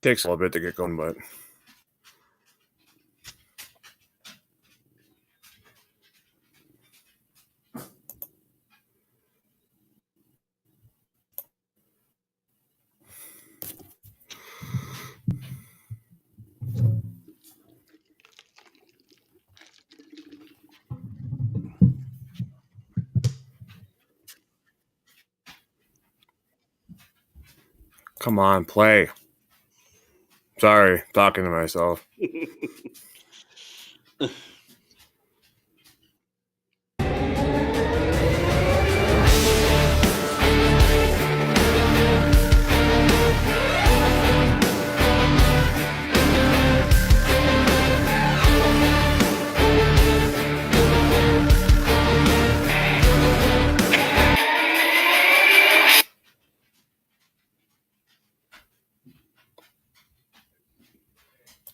Takes a little bit to get going, but come on, play. Sorry, talking to myself.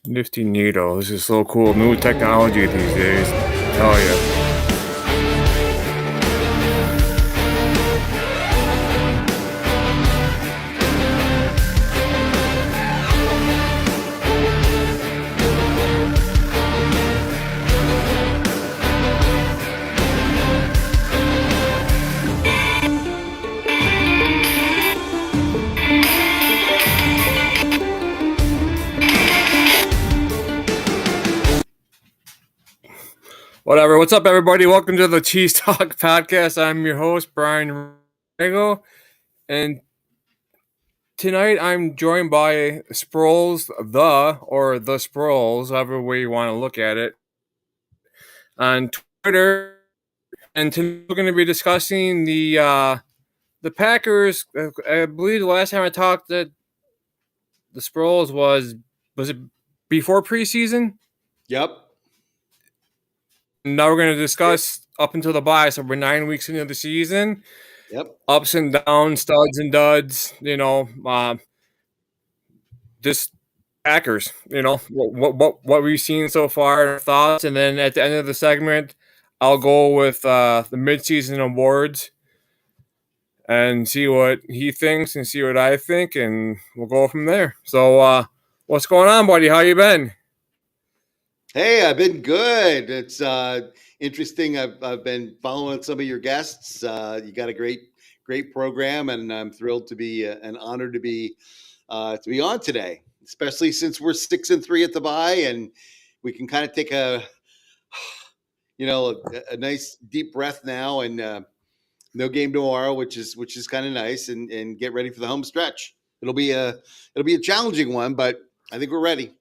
Nifty needle. This is so cool. New technology these days. Tell ya. Whatever. What's up, everybody? Welcome to the Cheese Talk Podcast. I'm your host, Brian Rego, and tonight I'm joined by Sproles, the Sproles, however way you want to look at it, on Twitter. And tonight we're going to be discussing the Packers. I believe the last time I talked that the Sproles was it before preseason? Yep. Now we're going to discuss up until the bye, so we're 9 weeks into the season. Yep. Ups and downs, studs and duds. Just Packers. What we've seen so far, thoughts, and then at the end of the segment, I'll go with the midseason awards and see what he thinks and see what I think, and we'll go from there. So, what's going on, buddy? How you been? Hey, I've been good. It's interesting. I've been following some of your guests. You got a great program, and I'm thrilled to be an honor to be on today, especially since we're 6-3 at the bye, and we can kind of take a nice deep breath now, and no game tomorrow, which is kind of nice, and get ready for the home stretch. It'll be a challenging one, but I think we're ready.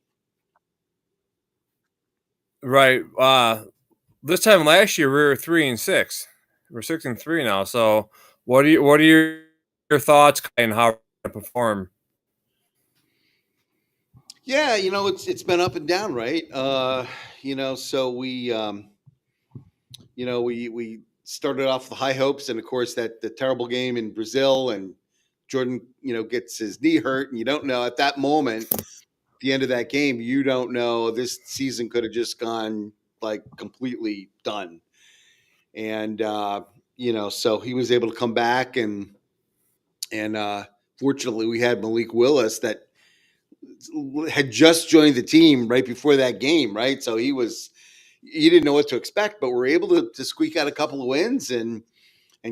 Right. This time last year we were 3-6. We're 6-3 now. So what are your thoughts and how to perform? Yeah, it's been up and down, right? So we we started off with high hopes, and of course the terrible game in Brazil, and Jordan, gets his knee hurt, and you don't know at that moment, the end of that game, you don't know, this season could have just gone like completely done. And so he was able to come back, and fortunately we had Malik Willis that had just joined the team right before that game, right? So he didn't know what to expect, but we're able to squeak out a couple of wins and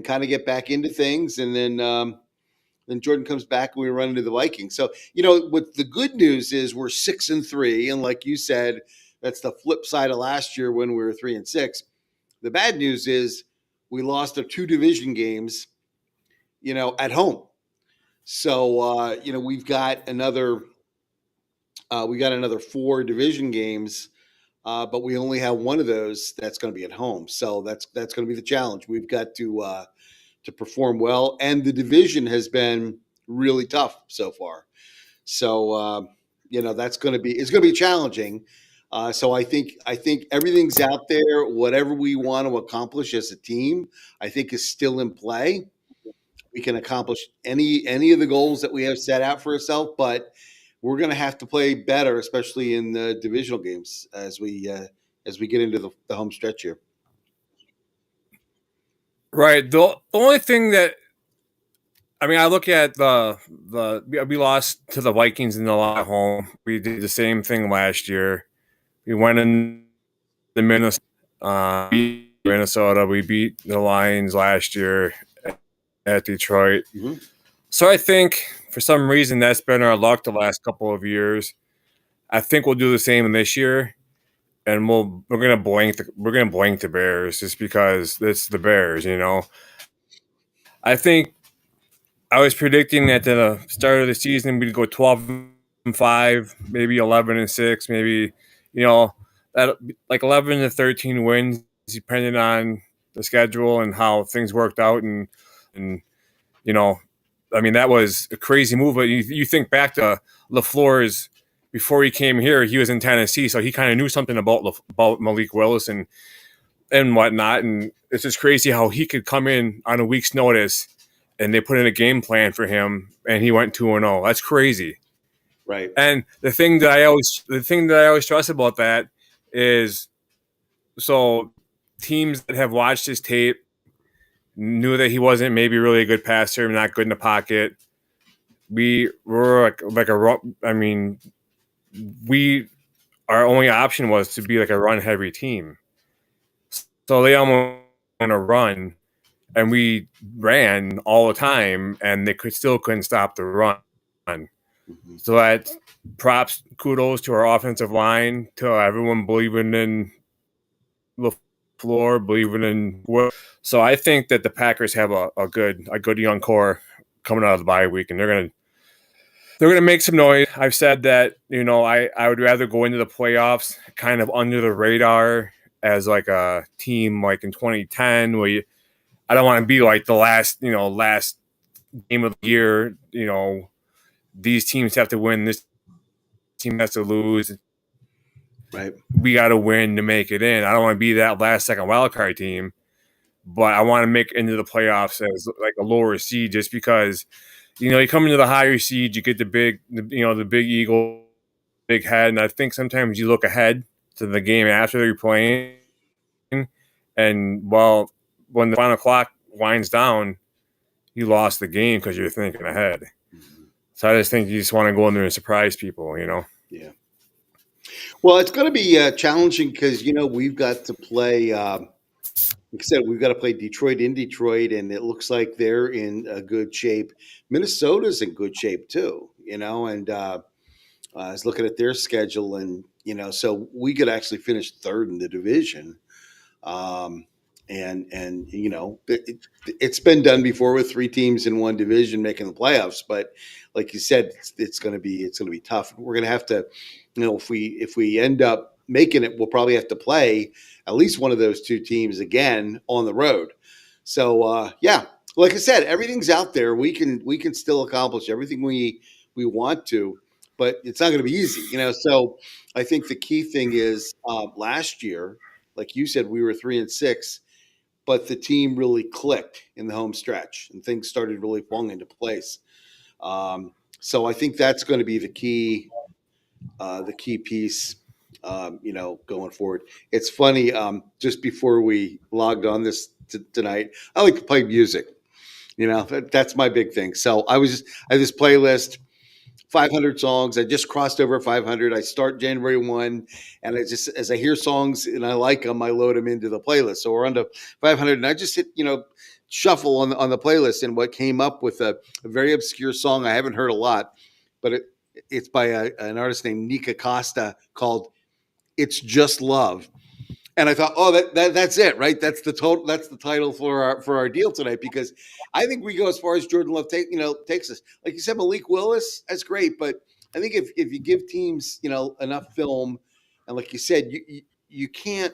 kind of get back into things. And then Jordan comes back and we run into the Vikings. So, what the good news is we're 6-3. And like you said, that's the flip side of last year when we were 3-6. The bad news is we lost our 2 division games, at home. So, we've got another 4 division games, but we only have one of those that's going to be at home. So that's going to be the challenge. We've got to perform well, and the division has been really tough so far. So it's going to be challenging. So I think everything's out there. Whatever we want to accomplish as a team, I think is still in play. We can accomplish any of the goals that we have set out for ourselves, but we're going to have to play better, especially in the divisional games as we get into the home stretch here. Right. The only thing that I mean, I look at we lost to the Vikings in the lot home. We did the same thing last year. We went in the beat Minnesota. We beat the Lions last year at Detroit. Mm-hmm. So I think for some reason that's been our luck the last couple of years. I think we'll do the same this year, and we're gonna blank the Bears just because it's the Bears. I think I was predicting at the start of the season we'd go 12-5, maybe 11-6, maybe that like 11 to 13 wins, depending on the schedule and how things worked out, and you know, I mean that was a crazy move. But you think back to LaFleur's before he came here, he was in Tennessee, so he kind of knew something about Malik Willis and whatnot, and it's just crazy how he could come in on a week's notice and they put in a game plan for him, and he went 2-0. That's crazy. Right. And the thing that I always stress about that is, so teams that have watched his tape knew that he wasn't maybe really a good passer, not good in the pocket. We were our only option was to be like a run heavy team. So they almost want to run, and we ran all the time, and they couldn't stop the run. Mm-hmm. So that kudos to our offensive line, to everyone believing in LaFleur, believing in. So I think that the Packers have a good young core coming out of the bye week, and they're gonna make some noise. I've said that I would rather go into the playoffs kind of under the radar as like a team like in 2010 where I don't want to be like the last game of the year. These teams have to win. This team has to lose. Right. We got to win to make it in. I don't want to be that last second wildcard team, but I want to make it into the playoffs as like a lower seed, just because you come into the higher seed, you get the big eagle, big head, and I think sometimes you look ahead to the game after you're playing, and when the final clock winds down, you lost the game because you're thinking ahead. Mm-hmm. So I just think you just want to go in there and surprise people, Yeah. Well, it's going to be challenging because we've got to play. Like I said, we've got to play Detroit in Detroit, and it looks like they're in good shape. Minnesota's in good shape too, and I was looking at their schedule, and so we could actually finish third in the division. And it's been done before with three teams in one division making the playoffs, but like you said, it's going to be tough. We're going to have to, if we end up making it, we'll probably have to play at least one of those two teams again on the road. So yeah, like I said, everything's out there. We can still accomplish everything we want to, but it's not going to be easy, So I think the key thing is last year, like you said, we were 3-6, but the team really clicked in the home stretch and things started really falling into place. So I think that's going to be the key piece, going forward. It's funny. Just before we logged on this tonight, I like to play music. That's my big thing. So I have this playlist. 500 songs. I just crossed over 500. I start January 1, and as I hear songs and I like them, I load them into the playlist. So we're on to 500, and I just hit shuffle on the playlist, and what came up with a very obscure song I haven't heard a lot, but it's by an artist named Nika Costa called "It's Just Love." And I thought, oh, that's it, right? That's the title for our deal tonight, because I think we go as far as Jordan Love takes us. Like you said, Malik Willis, that's great, but I think if you give teams enough film, and like you said, you can't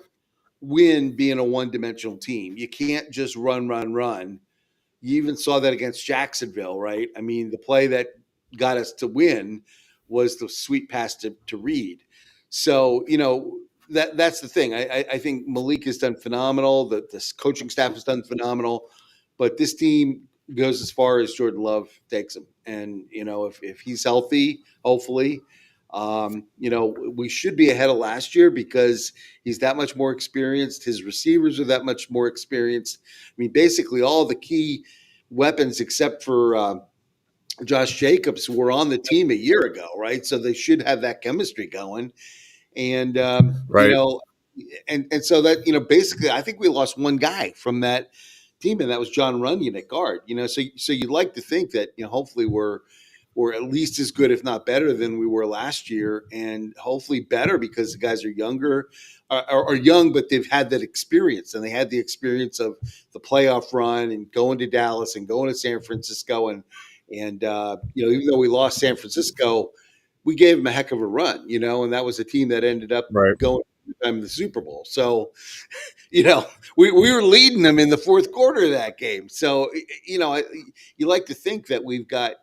win being a one-dimensional team. You can't just run. You even saw that against Jacksonville, right? I mean, the play that got us to win was the sweet pass to Reed. So that's the thing. I think Malik has done phenomenal. This coaching staff has done phenomenal, but this team goes as far as Jordan Love takes him. And if he's healthy, hopefully, we should be ahead of last year because he's that much more experienced. His receivers are that much more experienced. I mean, basically all the key weapons except for Josh Jacobs, who were on the team a year ago, right? So they should have that chemistry going. And Right. and so that basically, I think we lost one guy from that team, and that was John Runyon at guard. So you'd like to think that hopefully we're at least as good, if not better, than we were last year, and hopefully better because the guys are younger, are young, but they've had that experience, and they had the experience of the playoff run and going to Dallas and going to San Francisco, and even though we lost San Francisco, we gave them a heck of a run, and that was a team that ended up Right. going to the Super Bowl. So, we were leading them in the fourth quarter of that game. So, you like to think that we've got,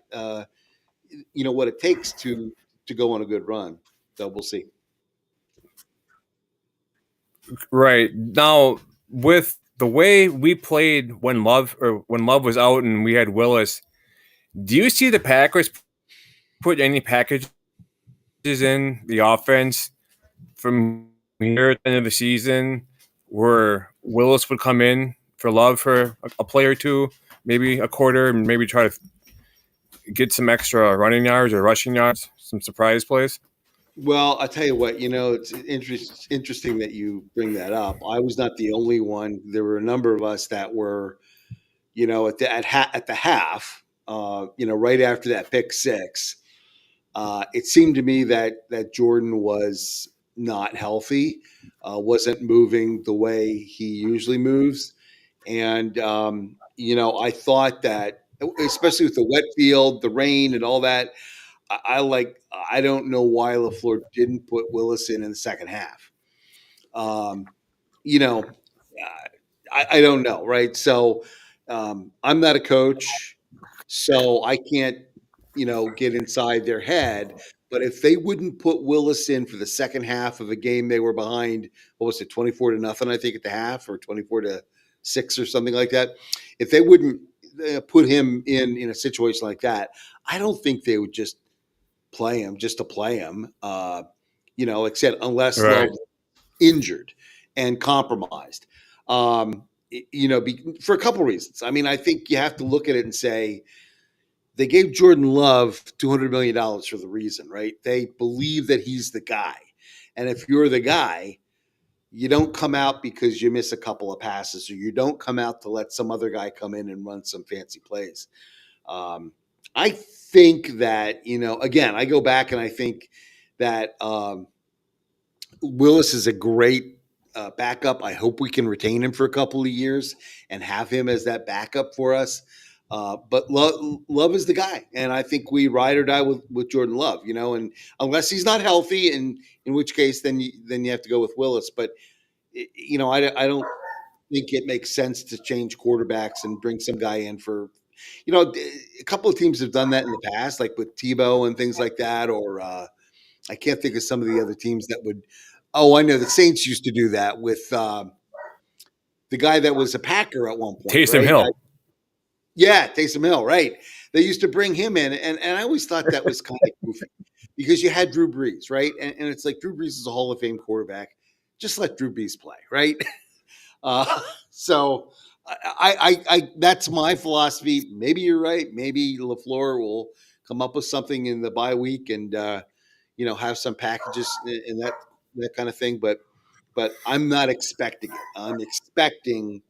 what it takes to go on a good run. So we'll see. Right. Now, with the way we played when Love was out and we had Willis, do you see the Packers put any packages in the offense from here at the end of the season where Willis would come in for Love for a play or two, maybe a quarter, and maybe try to get some extra running yards or rushing yards, some surprise plays? Well, I'll tell you what, it's interesting that you bring that up. I was not the only one. There were a number of us that were, at the half, right after that pick six. It seemed to me that Jordan was not healthy, wasn't moving the way he usually moves, and I thought that, especially with the wet field, the rain, and all that, I don't know why LaFleur didn't put Willis in the second half. You know, I don't know, right? So I'm not a coach, so I can't, get inside their head. But if they wouldn't put Willis in for the second half of a game they were behind, what was it, 24-0, I think, at the half, or 24-6 or something like that. If they wouldn't put him in a situation like that, I don't think they would just play him just to play him, except unless Right. Love injured and compromised. For a couple reasons. I mean, I think you have to look at it and say they gave Jordan Love $200 million for the reason, right? They believe that he's the guy. And if you're the guy, you don't come out because you miss a couple of passes, or you don't come out to let some other guy come in and run some fancy plays. I think that, again, I go back and I think that Willis is a great backup. I hope we can retain him for a couple of years and have him as that backup for us. But Love is the guy, and I think we ride or die with Jordan Love, and unless he's not healthy, and in which case then you have to go with Willis. But I don't think it makes sense to change quarterbacks and bring some guy in for, a couple of teams have done that in the past, like with Tebow and things like that, or I can't think of some of the other teams that would. Oh, I know the Saints used to do that with the guy that was a Packer at one point. Taysom right? Hill. Yeah, Taysom Hill, right. They used to bring him in, and I always thought that was kind of goofy because you had Drew Brees, right? And it's like Drew Brees is a Hall of Fame quarterback. Just let Drew Brees play, right? So I that's my philosophy. Maybe you're right. Maybe LaFleur will come up with something in the bye week and have some packages in that kind of thing. But I'm not expecting it. I'm expecting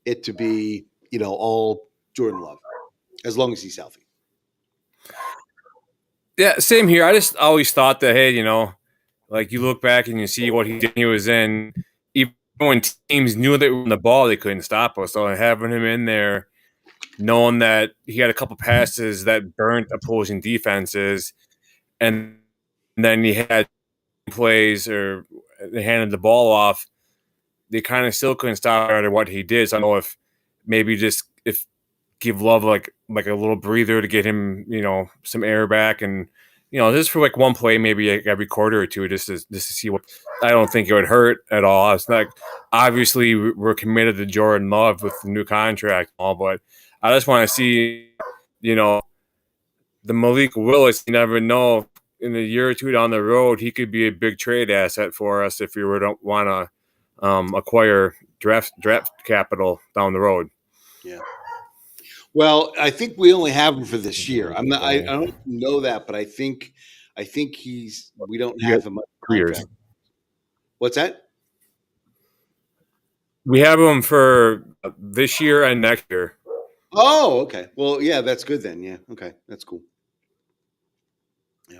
it to be all Jordan Love, as long as he's healthy. Yeah, same here. I just always thought that, hey, like you look back and you see what he was in, even when teams knew they were on the ball, they couldn't stop us. So having him in there, knowing that he had a couple passes that burnt opposing defenses, and then he had plays or they handed the ball off, they kind of still couldn't stop him what he did. So I don't know if maybe just give Love like a little breather to get him, some air back, and just for like one play, maybe every quarter or two, just to see what. I don't think it would hurt at all. It's not obviously we're committed to Jordan Love with the new contract and all, but I just want to see, the Malik Willis. You never know, in a year or two down the road, he could be a big trade asset for us if we were to want to acquire draft capital down the road. Yeah. Well, I think we only have him for this year. I'm not. I So, don't know that, but I think he's. We don't you got have him on 3 years. contract. What's that? We have him for this year and next year. Oh, okay. Well, yeah, that's good then. Yeah, okay, that's cool. Yeah.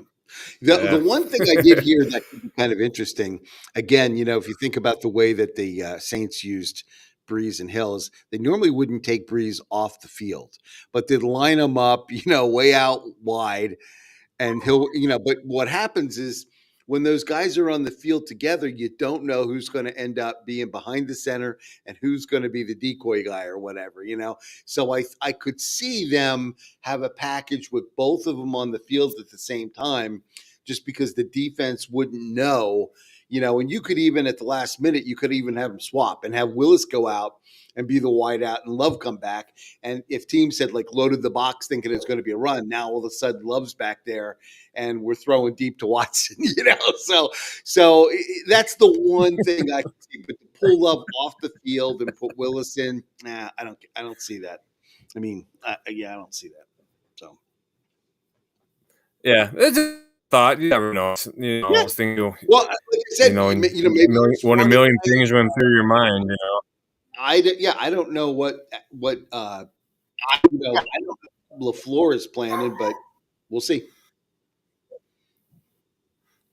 The Yeah. one thing I did hear that could be kind of interesting, again, if you think about the way that the Saints used Breeze and Hills, they normally wouldn't take Breeze off the field, but they'd line him up, way out wide, and but what happens is when those guys are on the field together, you don't know who's going to end up being behind the center and who's going to be the decoy guy or whatever. So I could see them have a package with both of them on the field at the same time, just because the defense wouldn't know. And you could even at the last minute, you could even have them swap and have Willis go out and be the wide out and Love come back. And if teams had like loaded the box thinking it's going to be a run, now all of a sudden Love's back there and we're throwing deep to Watson. So that's the one thing I can see. But to pull Love off the field and put Willis in, I don't see that. I mean, I don't see that. So Yeah. It's a thought. You never know. yeah. Those things, Well, like I said, maybe it's when a funny. million things run through your mind, I don't know what I don't know LaFleur is planning, but we'll see.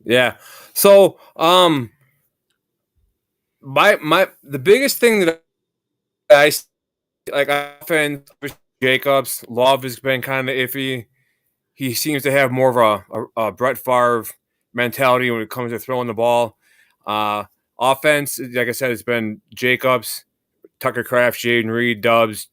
Yeah. So, the biggest thing that I like offense, Jacobs, Love has been kind of iffy. He seems to have more of a Brett Favre mentality when it comes to throwing the ball. Offense, like I said, it's been Jacobs, Tucker Kraft, Jaden Reed, Dubs.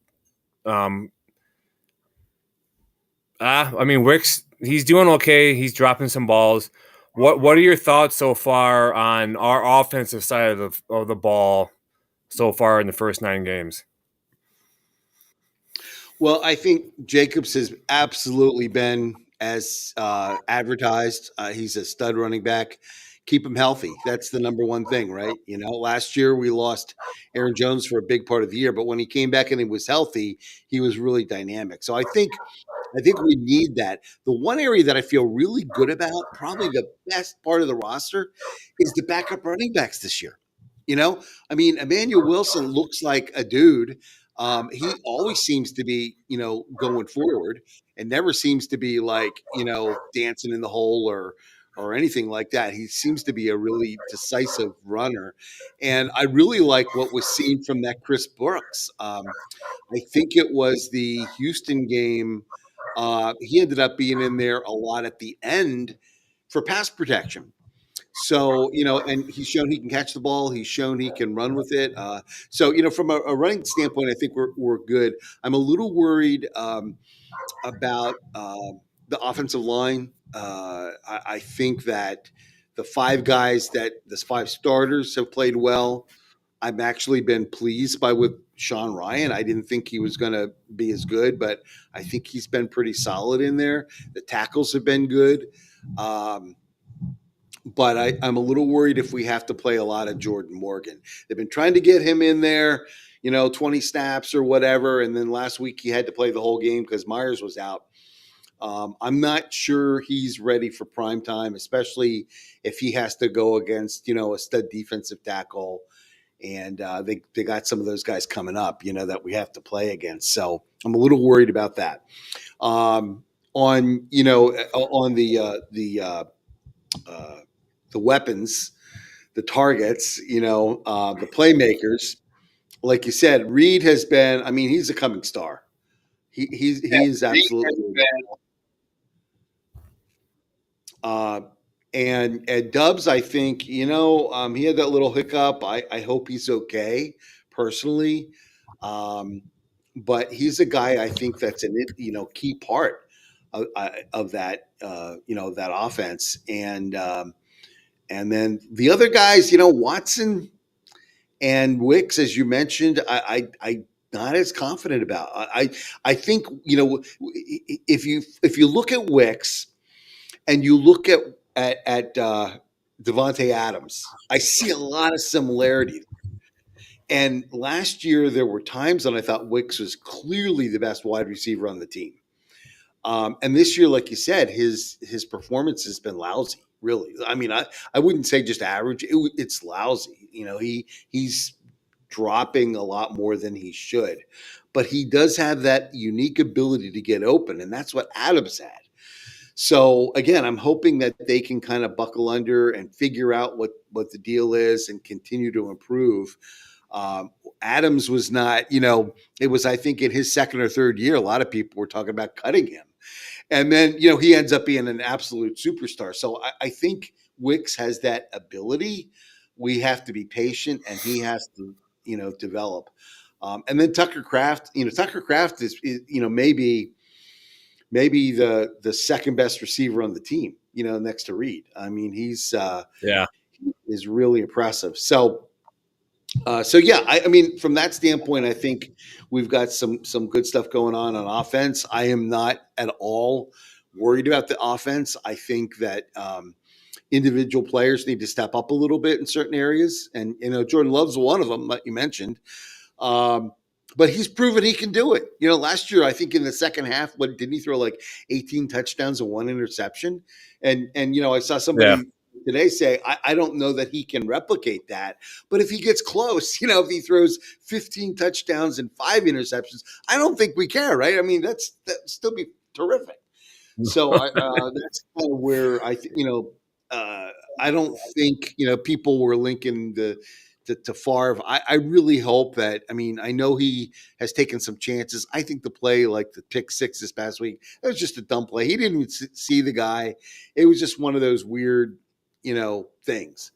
Wicks, he's doing okay. He's dropping some balls. What are your thoughts so far on our offensive side of the ball so far in the first 9 games? Well, I think Jacobs has absolutely been as advertised. He's a stud running back. Keep him healthy. That's the number one thing, right? Last year we lost Aaron Jones for a big part of the year, but when he came back and he was healthy, he was really dynamic. So I think we need that. The one area that I feel really good about, probably the best part of the roster, is the backup running backs this year. Emmanuel Wilson looks like a dude. He always seems to be, going forward and never seems to be like, dancing in the hole or anything like that. He seems to be a really decisive runner. And I really like what was seen from that Chris Brooks. I think it was the Houston game. He ended up being in there a lot at the end for pass protection. So, and he's shown he can catch the ball. He's shown he can run with it. So, from a running standpoint, I think we're good. I'm a little worried about the offensive line. I think that the 5 starters have played well. I've actually been pleased with Sean Ryan. I didn't think he was going to be as good, but I think he's been pretty solid in there. The tackles have been good. But I'm a little worried if we have to play a lot of Jordan Morgan. They've been trying to get him in there, 20 snaps or whatever. And then last week he had to play the whole game because Myers was out. I'm not sure he's ready for prime time, especially if he has to go against, a stud defensive tackle. And they got some of those guys coming up, that we have to play against. So I'm a little worried about that. On the weapons, the targets, the playmakers. Like you said, Reed has been. He's a coming star. He's absolutely. And Dubs, I think he had that little hiccup. I hope he's okay personally, but he's a guy I think that's an key part of that that offense. And then the other guys, Watson and Wicks, as you mentioned, I not as confident about. I think if you look at Wicks and you look at Devontae Adams, I see a lot of similarity. And last year, there were times when I thought Wicks was clearly the best wide receiver on the team. And this year, like you said, his performance has been lousy. Really, I mean, I wouldn't say just average. It's lousy. He's dropping a lot more than he should, but he does have that unique ability to get open, and that's what Adams had. So again, I'm hoping that they can kind of buckle under and figure out what the deal is and continue to improve. Adams was not, it was, I think, in his second or third year, a lot of people were talking about cutting him. And then, he ends up being an absolute superstar. So I think Wicks has that ability. We have to be patient, and he has to, develop. And then Tucker Kraft, Tucker Kraft is maybe the second best receiver on the team, next to Reed. I mean, he's is really impressive. So yeah, I mean, from that standpoint, I think we've got some good stuff going on offense. I am not at all worried about the offense. I think that individual players need to step up a little bit in certain areas, and Jordan Love's one of them, like you mentioned. But he's proven he can do it. Last year, I think in the second half, didn't he throw like 18 touchdowns and 1 interception? And I saw somebody today say, I don't know that he can replicate that. But if he gets close, if he throws 15 touchdowns and 5 interceptions, I don't think we care, right? I mean, that'd still be terrific. So that's kind of where I think, I don't think, people were linking to Favre. I really hope that, I know he has taken some chances. I think the play, like the pick 6 this past week, it was just a dumb play. He didn't even see the guy. It was just one of those weird, things.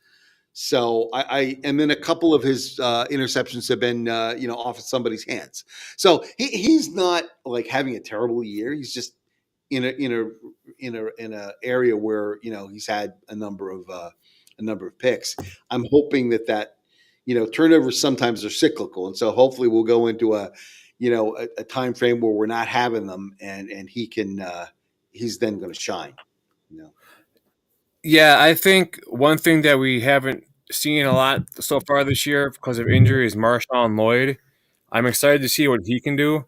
So and then a couple of his interceptions have been, off of somebody's hands. So he's not like having a terrible year. He's just in a area where, he's had a number of picks. I'm hoping that turnovers sometimes are cyclical, and so hopefully we'll go into a time frame where we're not having them, and he can he's then going to shine. Yeah, I think one thing that we haven't seen a lot so far this year because of injury is Marshawn Lloyd. I'm excited to see what he can do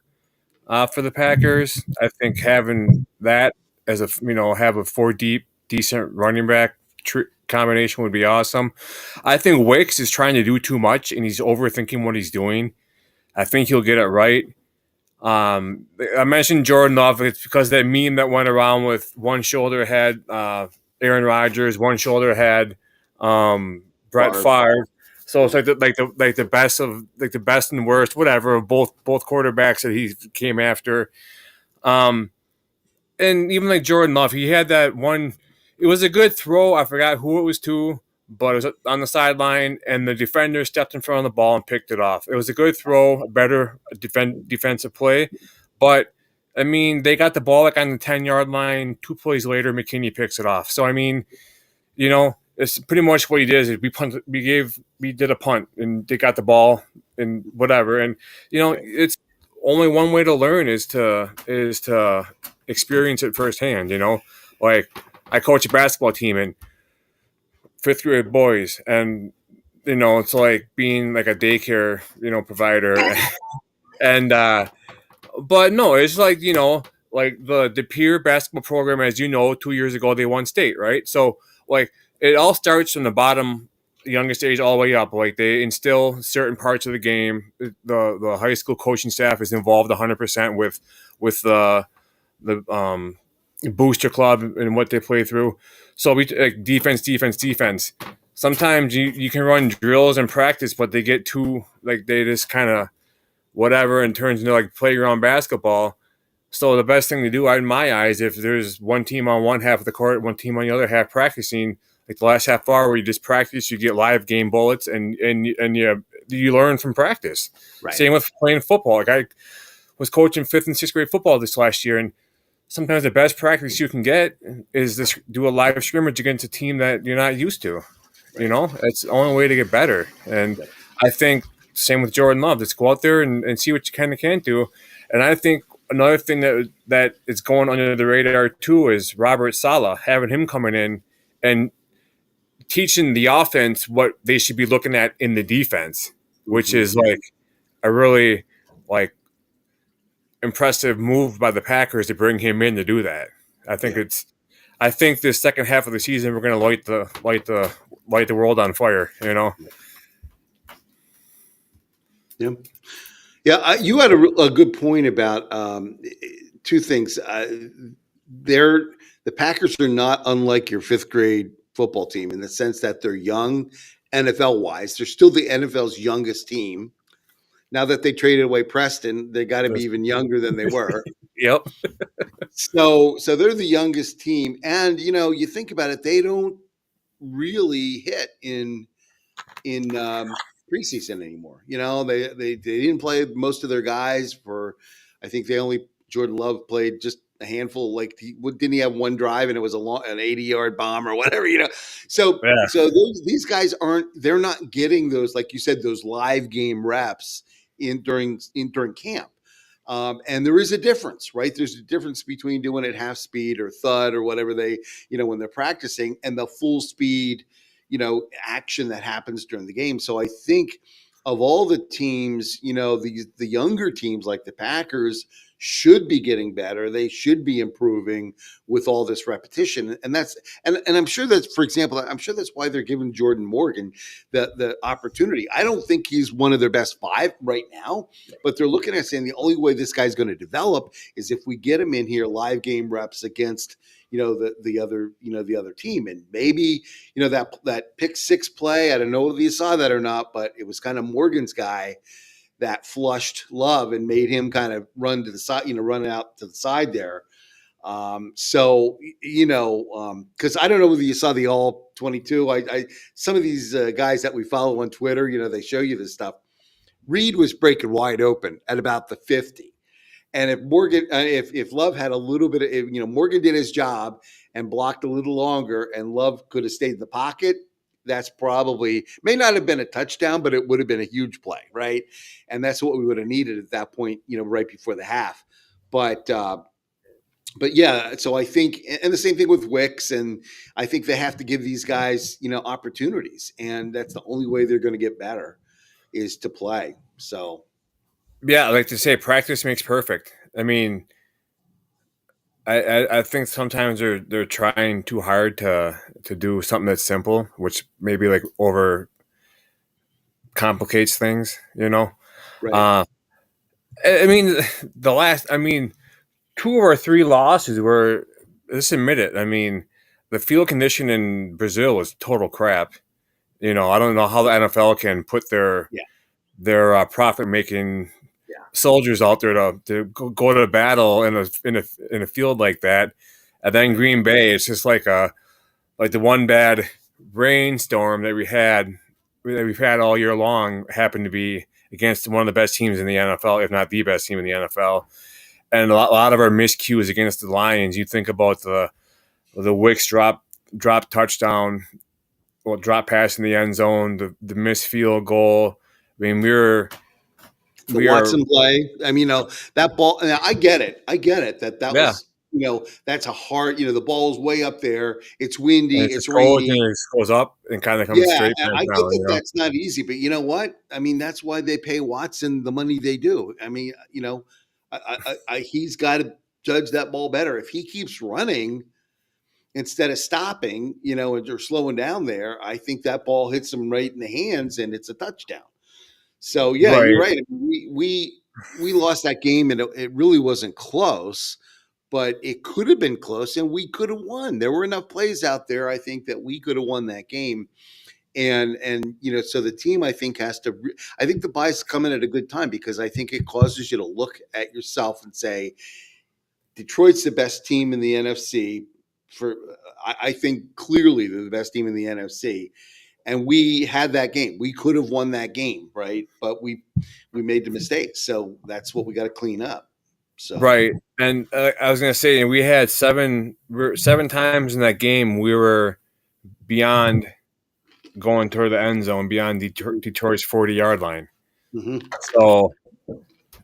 for the Packers. I think having that as have a 4 deep, decent running back combination would be awesome. I think Wicks is trying to do too much and he's overthinking what he's doing. I think he'll get it right. I mentioned Jordan Love. It's because that meme that went around with one shoulder had Aaron Rodgers, one shoulder had Brett Favre. So it's like the best of the best and worst, whatever, of both quarterbacks that he came after. And even like Jordan Love, he had that one. It was a good throw. I forgot who it was to, but it was on the sideline, and the defender stepped in front of the ball and picked it off. It was a good throw, a better defensive play. But, they got the ball like on the 10-yard line. 2 plays later, McKinney picks it off. So, it's pretty much what he did is we did a punt, and they got the ball and whatever. And, it's only one way to learn is to experience it firsthand, Like, I coach a basketball team and 5th grade boys, and it's like being like a daycare provider. And but no, it's like like the Pier basketball program, as 2 years ago they won state, right? So like it all starts from the bottom, youngest age, all the way up. Like they instill certain parts of the game. The high school coaching staff is involved 100% with the booster club and what they play through. So we like defense. Sometimes you can run drills and practice, but they get too like they just kind of whatever and turns into like playground basketball. So the best thing to do, in my eyes, if there's one team on one half of the court, one team on the other half practicing, like the last half hour where you just practice, you get live game bullets and you learn from practice. Right. Same with playing football. Like I was coaching 5th and 6th grade football this last year, and sometimes the best practice you can get is this: do a live scrimmage against a team that you're not used to. Right. It's the only way to get better. And right. I think same with Jordan Love. Let's go out there and see what you kind of can do. And I think another thing that is going under the radar too is Robert Saleh, having him coming in and teaching the offense what they should be looking at in the defense. which is like a really like impressive move by the Packers to bring him in to do that. I think this second half of the season we're going to light the world on fire. You know. Yeah. Yeah, you had a good point about two things. The Packers are not unlike your fifth grade football team in the sense that they're young, NFL wise. They're still the NFL's youngest team. Now that they traded away Preston, they got to be even younger than they were. Yep. So they're the youngest team, and you think about it, they don't really hit in preseason anymore. They didn't play most of their guys for. I think Jordan Love played just a handful. Like didn't he have one drive and it was an 80-yard bomb or whatever? So these guys they're not getting those, like you said, those live game reps during camp. And there is a difference, right? There's a difference between doing it half speed or thud or whatever when they're practicing, and the full speed action that happens during the game. So I think of all the teams, the younger teams like the Packers should be getting better. They should be improving with all this repetition. And I'm sure that's, for example, I'm sure that's why they're giving Jordan Morgan the opportunity. I don't think he's one of their best five right now, but they're looking at saying the only way this guy's going to develop is if we get him in here live game reps against the other team. And maybe that pick six play, I don't know if you saw that or not, but it was kind of Morgan's guy that flushed Love and made him kind of run to the side, run out to the side there. Because I don't know whether you saw the all 22. Some of these guys that we follow on Twitter, they show you this stuff. Reed was breaking wide open at about the 50. And if Morgan, if Love had a little bit of, Morgan did his job and blocked a little longer, and Love could have stayed in the pocket, that's may not have been a touchdown, but it would have been a huge play, right? And that's what we would have needed at that point, right before the half. But yeah, so I think, and the same thing with Wicks, and I think they have to give these guys, opportunities, and that's the only way they're going to get better is to play. So. Yeah, I like to say practice makes perfect. I mean, I think sometimes they're trying too hard to do something that's simple, which maybe like over complicates things, Right. I mean, two of our three losses were, let's admit it. I mean, the field condition in Brazil was total crap. I don't know how the NFL can put their profit making soldiers out there to go to battle in a field like that, and then Green Bay, it's just like the one bad rainstorm that we've had all year long happened to be against one of the best teams in the NFL, if not the best team in the NFL, and a lot of our miscues against the Lions. You think about the Wicks drop touchdown, drop pass in the end zone, the missed field goal. I mean, The Watson play. I mean, that ball. I get it. That was, that's a hard. The ball's way up there. It's windy. It's rainy. It goes up and kind of comes straight. I get that that's not easy, but you know what? I mean, that's why they pay Watson the money they do. I mean, he's got to judge that ball better. If he keeps running instead of stopping, or slowing down there, I think that ball hits him right in the hands and it's a touchdown. So yeah, You're right. We lost that game, and it really wasn't close, but it could have been close, and we could have won. There were enough plays out there, I think, that we could have won that game. And so the team, I think, has to. I think the buys come in at a good time because I think it causes you to look at yourself and say, Detroit's the best team in the NFC. I think clearly they're the best team in the NFC. And we had that game. We could have won that game, right? But we made the mistakes. So that's what we got to clean up. So right. And I was going to say, we had seven times in that game we were beyond going toward the end zone, beyond Detroit's 40-yard line. Mm-hmm. So,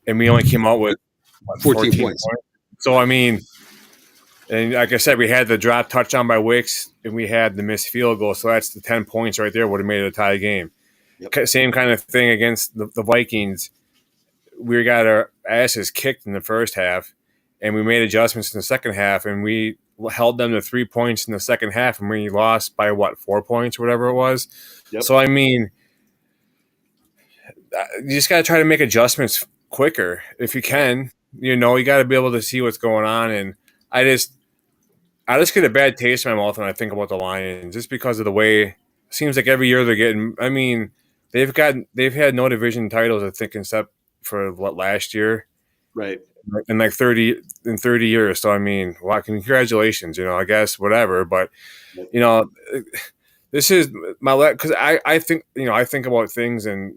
and we only came out with 14 points. So, I mean, and like I said, we had the drop touchdown by Wicks, and we had the missed field goal. So that's the 10 points right there. Would have made it a tie game. Yep. Same kind of thing against the Vikings. We got our asses kicked in the first half, and we made adjustments in the second half, and we held them to 3 points in the second half, and we lost by 4 points, whatever it was. Yep. So I mean, you just got to try to make adjustments quicker if you can. You got to be able to see what's going on, and I just get a bad taste in my mouth when I think about the Lions, just because of the way it seems like every year they're getting. I mean, they've had no division titles, I think, except for last year, Right. in like 30 years. So I mean, congratulations, I guess whatever. But this is my because I think I think about things and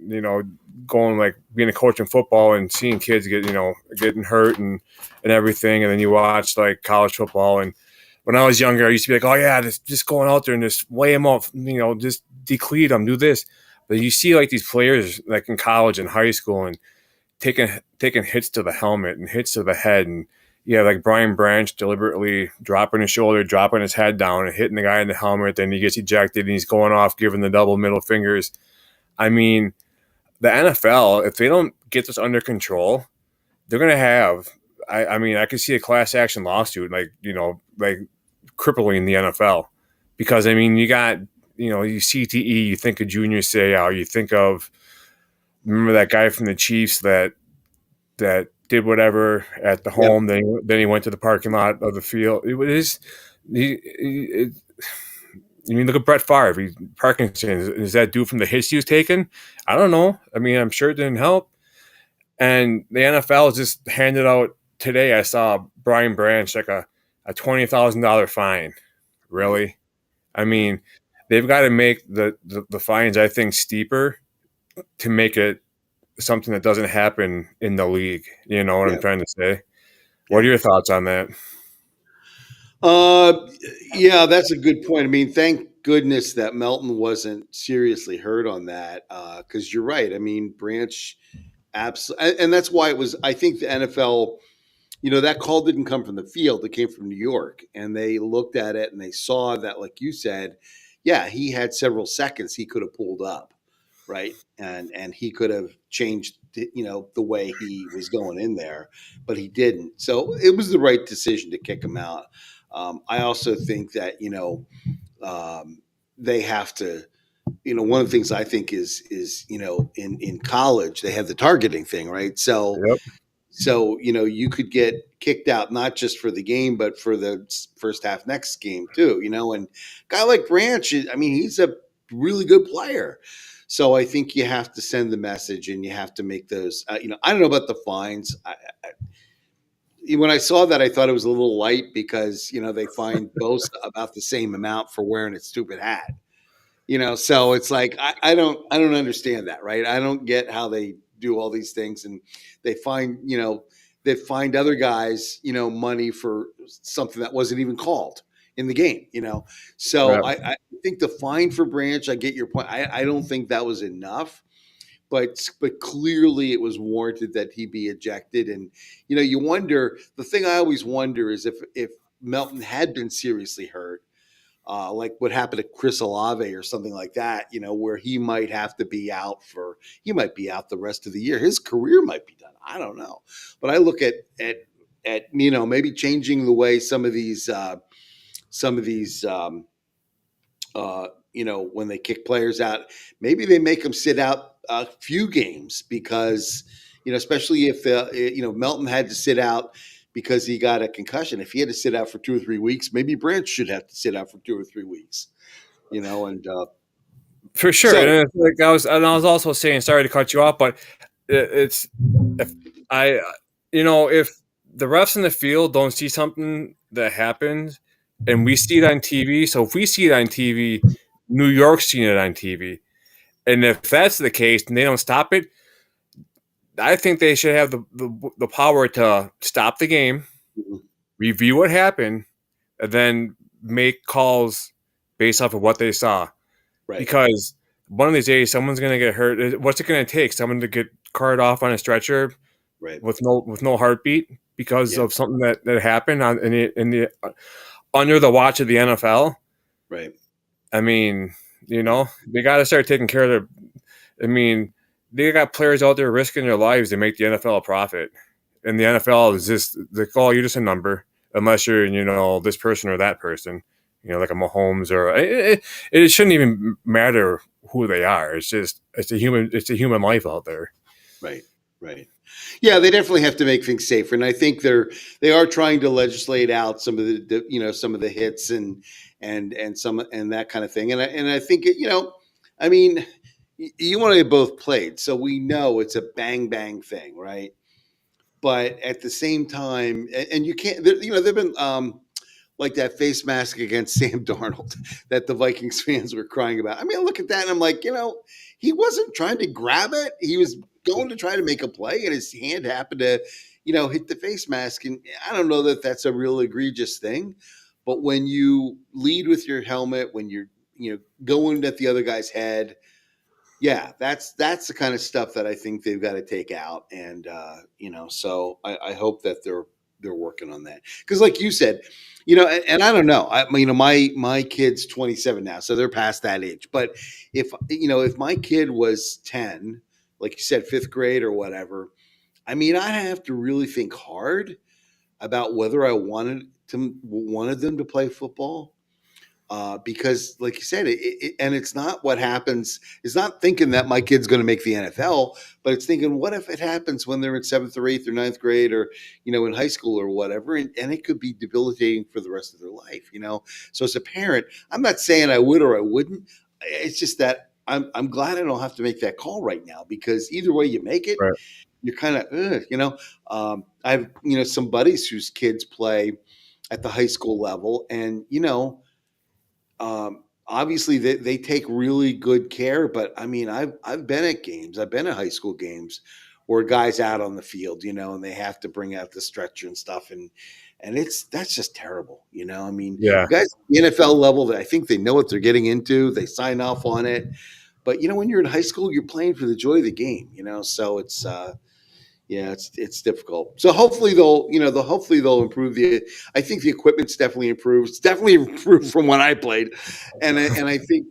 going like being a coach in football and seeing kids getting hurt and everything, and then you watch like college football. And when I was younger, I used to be like, oh yeah, just going out there and just lay them off, just decleat them, do this. But you see like these players like in college and high school and taking hits to the helmet and hits to the head, and like Brian Branch deliberately dropping his shoulder, dropping his head down, and hitting the guy in the helmet. Then he gets ejected and he's going off, giving the double middle fingers. I mean, the NFL, if they don't get this under control, they're gonna have. I mean, I could see a class action lawsuit, like crippling the NFL, because I mean, you got you CTE, you think of Junior Seau, you think of. Remember that guy from the Chiefs that did whatever at the home. Yep. Then he went to the parking lot of the field. It was I mean, look at Brett Favre. Parkinson's. Is that dude from the hits he was taking? I don't know. I mean, I'm sure it didn't help. And the NFL just handed out today. I saw Brian Branch like a $20,000 fine. Really? I mean, they've got to make the fines, I think, steeper to make it something that doesn't happen in the league. You know what I'm trying to say? What are your thoughts on that? Yeah, that's a good point. I mean, thank goodness that Melton wasn't seriously hurt on that, because you're right. I mean, Branch, absolutely, and that's why it was. I think the NFL, that call didn't come from the field; it came from New York, and they looked at it and they saw that, like you said, yeah, he had several seconds he could have pulled up, right, and he could have changed, the way he was going in there, but he didn't. So it was the right decision to kick him out. I also think that they have to. One of the things I think is in college they have the targeting thing, right? So you could get kicked out not just for the game but for the first half next game too. And a guy like Branch, I mean, he's a really good player. So I think you have to send the message and you have to make those. I don't know about the fines. When I saw that, I thought it was a little light because, they fine both about the same amount for wearing a stupid hat. So it's like, I don't understand that, right? I don't get how they do all these things, and they find other guys, money for something that wasn't even called in the game, So right. I think the fine for Branch, I get your point. I don't think that was enough. But clearly it was warranted that he be ejected. And, you wonder, the thing I always wonder is if Melton had been seriously hurt, like what happened to Chris Olave or something like that, where he might have to be out the rest of the year. His career might be done. I don't know. But I look at maybe changing the way some of these when they kick players out, maybe they make them sit out a few games because, especially if Melton had to sit out because he got a concussion. If he had to sit out for 2 or 3 weeks, maybe Branch should have to sit out for 2 or 3 weeks, and for sure. So, and like I was also saying, sorry to cut you off, but if the refs in the field don't see something that happens and we see it on TV, so if we see it on TV, New York's seen it on TV. And if that's the case and they don't stop it, I think they should have the power to stop the game, review what happened, and then make calls based off of what they saw. Right. Because one of these days, someone's going to get hurt. What's it going to take? Someone to get carted off on a stretcher, right, with no heartbeat because of something that happened under the watch of the NFL. Right. I mean, they got to start taking care of I mean, they got players out there risking their lives to make the NFL a profit. And the NFL is just like, oh, you're just a number unless you're, this person or that person, like a Mahomes or it shouldn't even matter who they are. It's just it's a human life out there. Right. Right. Yeah, they definitely have to make things safer, and I think they are trying to legislate out some of some of the hits and some and that kind of thing. And I think I mean, you want to have both played, so we know it's a bang bang thing, right? But at the same time, and you can't, there've been like that face mask against Sam Darnold that the Vikings fans were crying about. I mean, I look at that and I'm like, he wasn't trying to grab it. He was going to try to make a play, and his hand happened to, hit the face mask. And I don't know that that's a real egregious thing, but when you lead with your helmet, when you're, going at the other guy's head, yeah, that's the kind of stuff that I think they've got to take out. And so I hope that they're working on that, because like you said, and I don't know, my kid's 27 now, so they're past that age. But if my kid was 10, like you said, fifth grade or whatever, I mean, I have to really think hard about whether I wanted them to play football, because like you said, and it's not what happens. It's not thinking that my kid's going to make the NFL, but it's thinking, what if it happens when they're in seventh or eighth or ninth grade, or, in high school or whatever. And it could be debilitating for the rest of their life, So as a parent, I'm not saying I would or I wouldn't. It's just that I'm glad I don't have to make that call right now, because either way you make it, Right. you're kind of, I have, some buddies whose kids play at the high school level, and, obviously they take really good care. But I mean, I've been at games, I've been at high school games where guys out on the field, and they have to bring out the stretcher and stuff, and that's just terrible. I mean, Yeah. guys at the NFL level, that I think they know what they're getting into, they sign off on it. But when you're in high school, you're playing for the joy of the game, so it's yeah, it's difficult. So hopefully they'll improve I think the equipment's definitely improved. It's definitely improved from when I played, and I think I think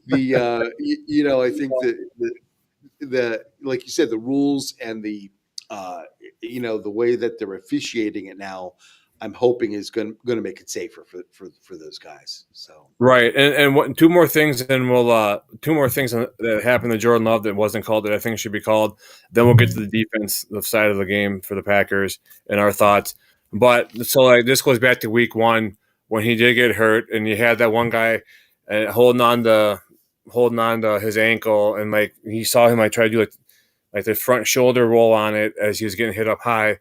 the like you said, the rules and the way that they're officiating it now, I'm hoping is going to make it safer for those guys. So Right, and two more things, and two more things that happened to Jordan Love that wasn't called that I think should be called. Then we'll get to the defensive side of the game for the Packers and our thoughts. But so like this goes back to week 1 when he did get hurt, and you had that one guy holding on to his ankle, and like he saw him like try to do like the front shoulder roll on it as he was getting hit up high.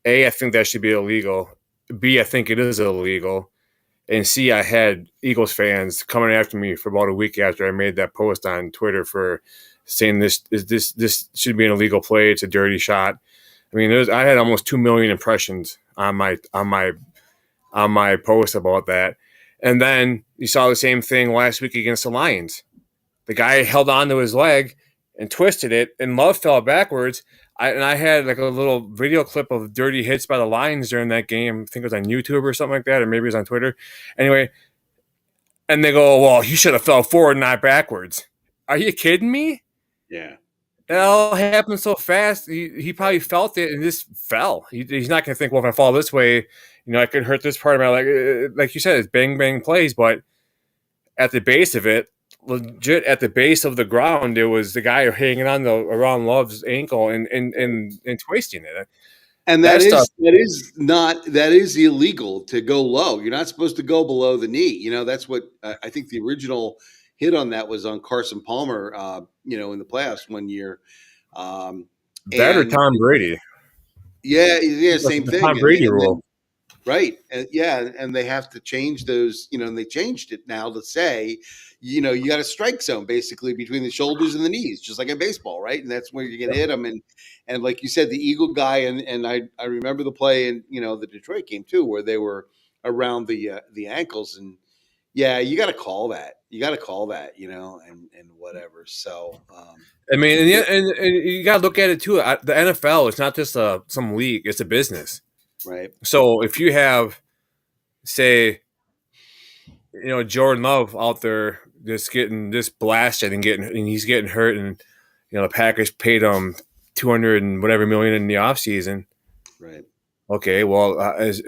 I think that should be illegal. B, I think it is illegal. And C, I had Eagles fans coming after me for about a week after I made that post on Twitter for saying this should be an illegal play. It's a dirty shot. I mean, I had almost 2 million impressions on my post about that. And then you saw the same thing last week against the Lions. The guy held on to his leg and twisted it, and Love fell backwards. I had like a little video clip of dirty hits by the Lions during that game. I think it was on YouTube or something like that, or maybe it was on Twitter. Anyway, and they go, well, he should have fell forward, not backwards. Are you kidding me? yeah. It all happened so fast. He probably felt it and just fell. He's not going to think, well, if I fall this way, I could hurt this part of my leg. Like you said, it's bang, bang plays, but at the base of it, legit at the base of the ground, there was the guy hanging on around Love's ankle and twisting it. And that is illegal to go low. You're not supposed to go below the knee. That's what I think the original hit on that was on Carson Palmer, in the playoffs one year. That or Tom Brady. Yeah, same thing. Tom Brady rule. Right. And they have to change those, and they changed it now to say, you got a strike zone basically between the shoulders and the knees, just like in baseball, right? And that's where you're going to hit them. And like you said, the Eagle guy, and I remember the play in, the Detroit game too, where they were around the ankles, and yeah, you got to call that. And whatever. So, I mean, and you got to look at it too. The NFL is not just some league; it's a business. Right. So if you have, say, Jordan Love out there just getting blasted and he's getting hurt, and the Packers paid him 200 and whatever million in the offseason. Right. Okay, well,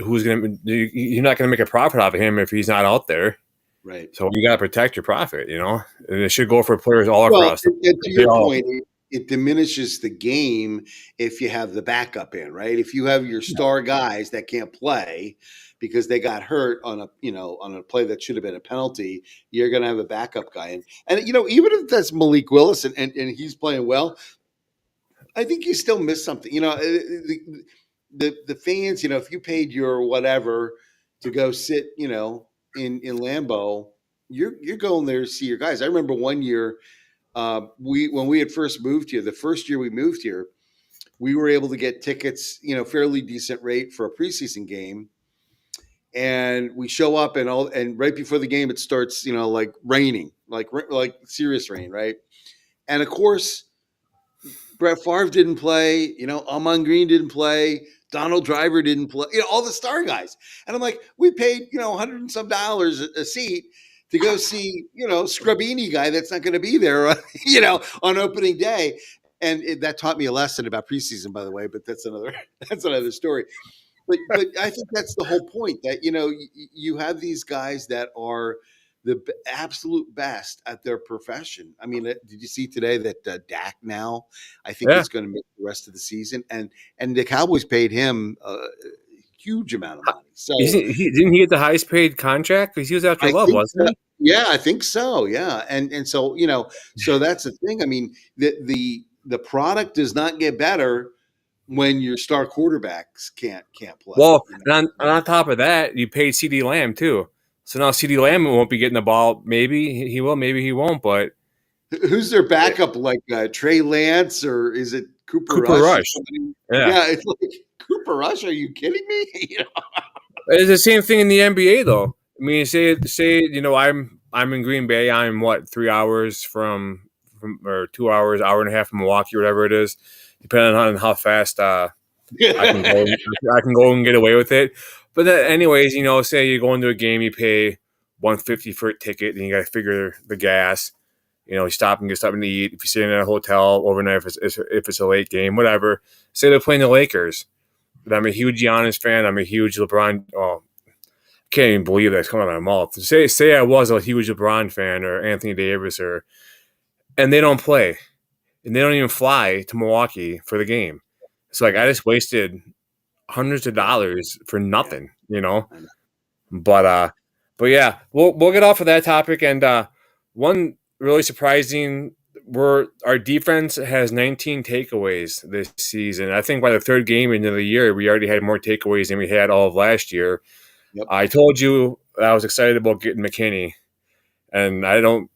who's going to? You're not going to make a profit off of him if he's not out there. Right. So you got to protect your profit. And it should go for players all Well, across. and to your point, it diminishes the game if you have the backup in, right? If you have your star guys that can't play because they got hurt on a play that should have been a penalty, you're going to have a backup guy in. And even if that's Malik Willis and he's playing well, I think you still miss something. The fans, if you paid your whatever to go sit, in Lambeau, you're going there to see your guys. I remember one year, when we had first moved here, the first year we moved here, we were able to get tickets, fairly decent rate for a preseason game. And we show up and right before the game, it starts, like raining, like serious rain. Right. And of course, Brett Favre didn't play, Amon Green didn't play, Donald Driver didn't play, all the star guys. And I'm like, we paid, $100 and some a seat to go see, Scrubini guy that's not going to be there, on opening day. And that taught me a lesson about preseason, by the way, but that's another story. But I think that's the whole point that, you have these guys that are the absolute best at their profession. I mean, did you see today that Dak now, I think, is going to make the rest of the season, and the Cowboys paid him a huge amount of money. So didn't he get the highest paid contract? Because he was after Love, wasn't he? Yeah, I think so. Yeah, and so so that's the thing. I mean, the product does not get better when your star quarterbacks can't play. Well, and on top of that, you paid CeeDee Lamb too. So now CeeDee Lamb won't be getting the ball. Maybe he will, maybe he won't. But who's their backup? Like Trey Lance, or is it Cooper Rush? Yeah, it's like Cooper Rush. Are you kidding me? It's the same thing in the NBA, though. I mean, say I'm in Green Bay. I'm 3 hours from or 2 hours, hour and a half from Milwaukee, whatever it is, depending on how fast I can go and get away with it. But anyways, say you go into a game, you pay $150 for a ticket, and you got to figure the gas. You stop and get something to eat. If you're sitting at a hotel overnight, if it's a late game, whatever. Say they're playing the Lakers. But I'm a huge Giannis fan. I'm a huge LeBron. Oh, can't even believe that's coming out of my mouth. Say I was a huge LeBron fan or Anthony Davis, and they don't play, and they don't even fly to Milwaukee for the game. It's like I just wasted hundreds of dollars for nothing, But yeah, we'll get off of that topic. And one really surprising, our defense has 19 takeaways this season. I think by the third game into the year, we already had more takeaways than we had all of last year. Yep. I told you I was excited about getting McKinney, and I'm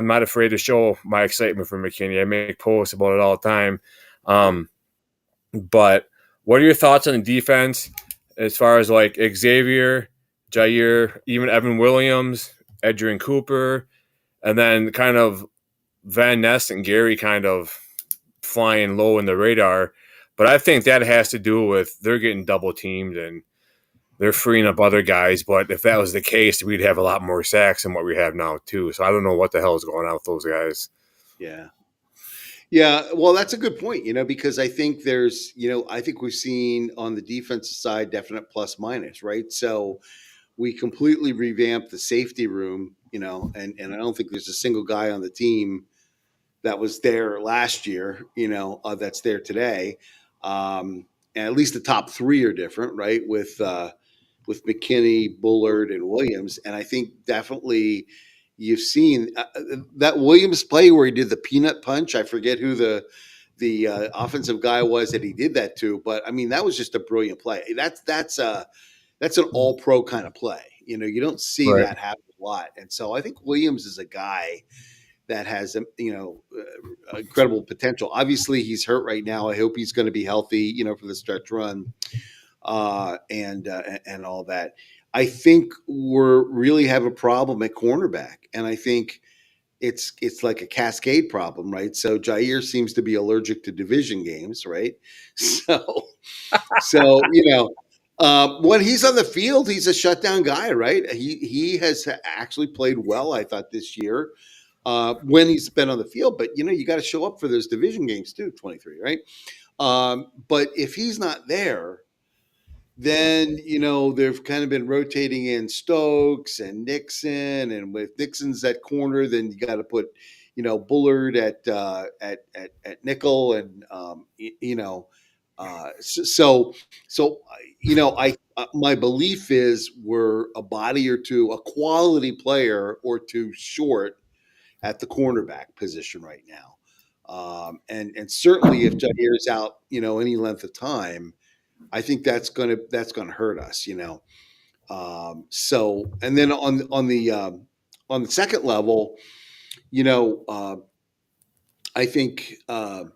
not afraid to show my excitement for McKinney. I make posts about it all the time. But what are your thoughts on the defense as far as like Xavier, Jair, even Evan Williams, Edgerrin Cooper, and then kind of Van Ness and Gary kind of flying low in the radar? But I think that has to do with they're getting double teamed and they're freeing up other guys. But if that was the case, we'd have a lot more sacks than what we have now too. So I don't know what the hell is going on with those guys. Yeah. Yeah, well, that's a good point, because I think there's, I think we've seen on the defensive side definite plus minus, right? So we completely revamped the safety room, and I don't think there's a single guy on the team that was there last year, that's there today. And at least the top three are different, right? With McKinney, Bullard, and Williams. And I think definitely you've seen that Williams play where he did the peanut punch. I forget who the offensive guy was that he did that to, but I mean, that was just a brilliant play. That's an all pro kind of play. You don't see that happen a lot. And so I think Williams is a guy that has, incredible potential. Obviously he's hurt right now. I hope he's going to be healthy, for the stretch run and all that. I think we're really have a problem at cornerback, and I think it's like a cascade problem, right? So Jair seems to be allergic to division games, right? So when he's on the field, he's a shutdown guy, right? He has actually played well, I thought, this year. when he's been on the field. But you got to show up for those division games too. 23, right? But if he's not there, then they've kind of been rotating in Stokes and Nixon, and with Nixon's at corner, then you got to put Bullard at nickel, and I my belief is we're a body or two, a quality player or two short at the cornerback position right now. And certainly if Jair's out, any length of time, I think that's gonna hurt us. So, and then on the second level, I think when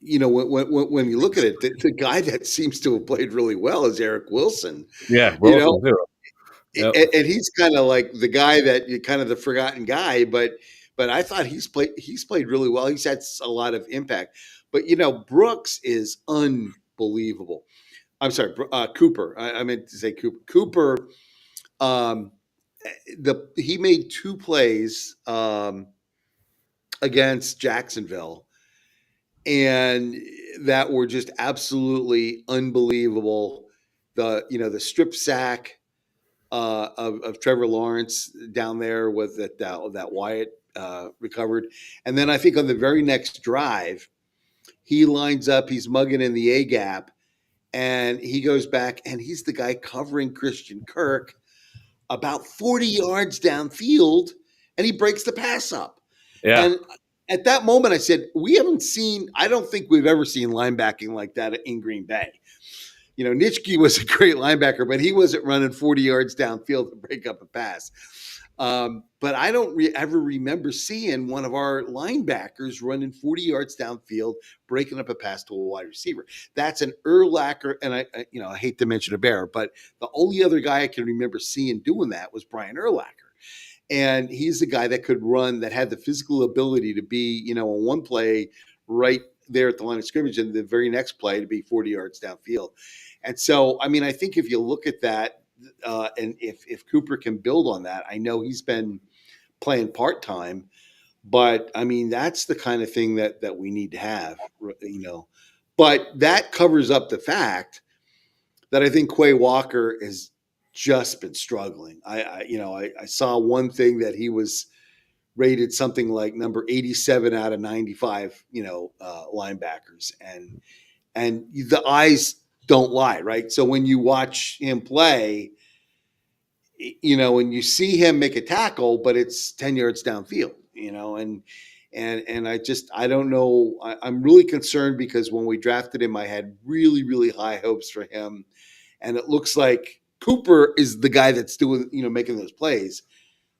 you look at it, the guy that seems to have played really well is Eric Wilson. Yeah, You know, Wilson too. Yep. and he's kind of like the guy that you kind of the forgotten guy, but I thought he's played really well. He's had a lot of impact. But Brooks is unbelievable. I'm sorry, Cooper. I meant to say Cooper. Cooper, he made 2 plays against Jacksonville, and that were just absolutely unbelievable. The strip sack of Trevor Lawrence down there with that Wyatt recovered, and then I think on the very next drive, he lines up. He's mugging in the A gap, and he goes back, and he's the guy covering Christian Kirk about 40 yards downfield, and he breaks the pass up. Yeah. And at that moment, I said, I don't think we've ever seen linebacking like that in Green Bay. Nitschke was a great linebacker, but he wasn't running 40 yards downfield to break up a pass. But I don't ever remember seeing one of our linebackers running 40 yards downfield, breaking up a pass to a wide receiver. That's an Urlacher, and I hate to mention a bear, but the only other guy I can remember seeing doing that was Brian Urlacher. And he's the guy that could run, that had the physical ability to be, on one play right there at the line of scrimmage, and the very next play to be 40 yards downfield. And so, I think if you look at that, and if Cooper can build on that, I know he's been playing part-time, but that's the kind of thing that we need to have, but that covers up the fact that I think Quay Walker has just been struggling. I saw one thing that he was rated something like number 87 out of 95, linebackers, and the eyes don't lie, right? So when you watch him play, and you see him make a tackle, but it's 10 yards downfield, and I don't know. I'm really concerned because when we drafted him, I had really, really high hopes for him, and it looks like Cooper is the guy that's doing, making those plays,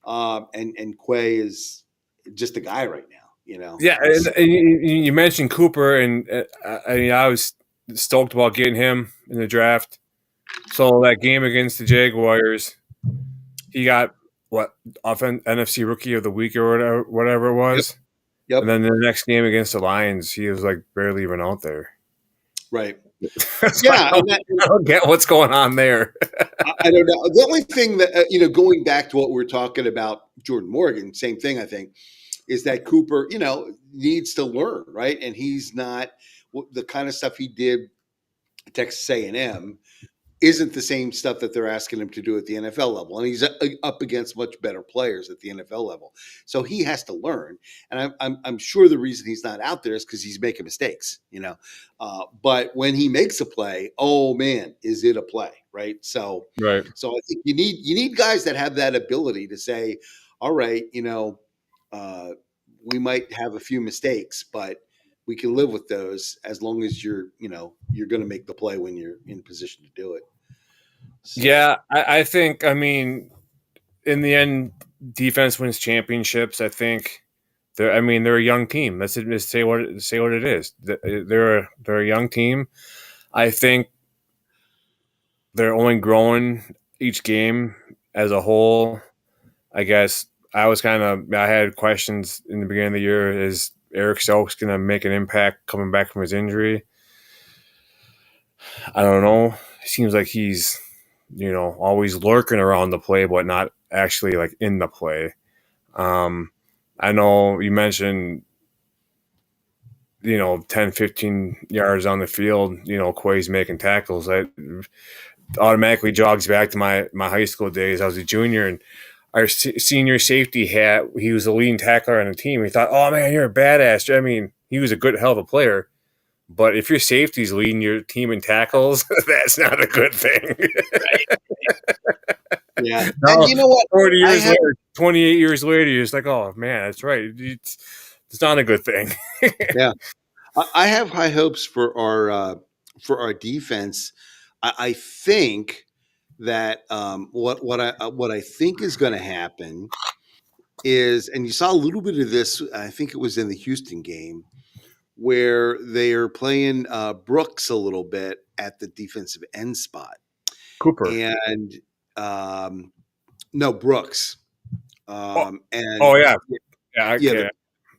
and Quay is just a guy right now, Yeah, and you mentioned Cooper, and I was stoked about getting him in the draft. So that game against the Jaguars, he got NFC Rookie of the Week or whatever it was. Yep. And then the next game against the Lions, he was like barely even out there. Right. Yeah, I don't get what's going on there. I don't know. The only thing that going back to what we were talking about, Jordan Morgan, same thing. I think is that Cooper, needs to learn, right? And he's not the kind of stuff he did at Texas A&M isn't the same stuff that they're asking him to do at the NFL level. And he's up against much better players at the NFL level. So he has to learn. And I'm sure the reason he's not out there is because he's making mistakes, but when he makes a play, oh man, is it a play, right? So I think you need guys that have that ability to say, all right, we might have a few mistakes, but we can live with those as long as you're going to make the play when you're in position to do it. So. Yeah, I think, in the end, defense wins championships. I think they're a young team. Let's just say what it is. They're a young team. I think they're only growing each game as a whole. I guess I had questions in the beginning of the year. Is Eric Stokes going to make an impact coming back from his injury? I don't know. It seems like he's, always lurking around the play, but not actually like in the play. I know you mentioned, 10, 15 yards on the field, Quay's making tackles. That automatically jogs back to my high school days. I was a junior, and our senior safety he was the leading tackler on the team. We thought, oh man, you're a badass. I mean, he was a good, hell of a player. But if your safety's leading your team in tackles, that's not a good thing. Yeah. And No, you know what? 40 I years have later, 28 years later, you're just like, oh man, that's right. It's not a good thing. yeah. I have high hopes for our defense. I think that what I think is going to happen is, and you saw a little bit of this. I think it was in the Houston game where they are playing Brooks a little bit at the defensive end spot, Cooper. and no Brooks, Oh, and oh yeah. Yeah, yeah, okay.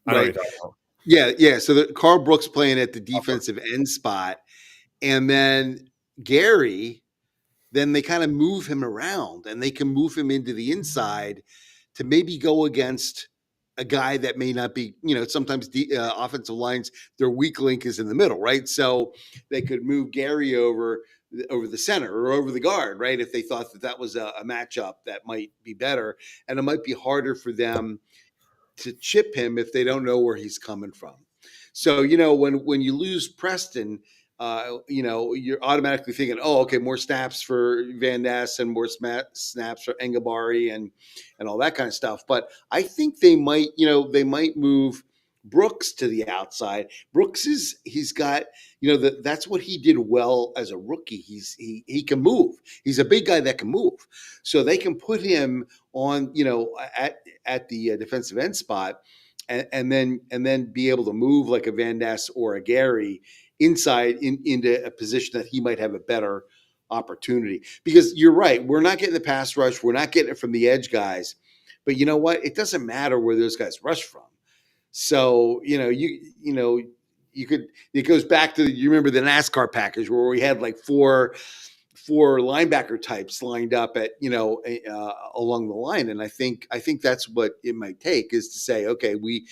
I know what you're right, talking about. yeah. So the Carl Brooks playing at the Upper. defensive end spot, and then Gary, then they kind of move him around and they can move him into the inside to maybe go against a guy that may not be, sometimes the offensive lines, their weak link is in the middle, right? So they could move Gary over the center or over the guard, right? If they thought that that was a matchup that might be better, and it might be harder for them to chip him if they don't know where he's coming from. So when you lose Preston, you're automatically thinking, oh, okay, more snaps for Van Ness and more snaps for Engabari and all that kind of stuff. But I think they might move Brooks to the outside. He's got, that's what he did well as a rookie. He can move. He's a big guy that can move. So they can put him on, at the defensive end spot, and then be able to move like a Van Ness or a Gary inside into a position that he might have a better opportunity. Because you're right, we're not getting the pass rush, we're not getting it from the edge guys, but you know what? It doesn't matter where those guys rush from. So you could. It goes back to, you remember the NASCAR package where we had like four linebacker types lined up at along the line, and I think that's what it might take, is to say, okay, we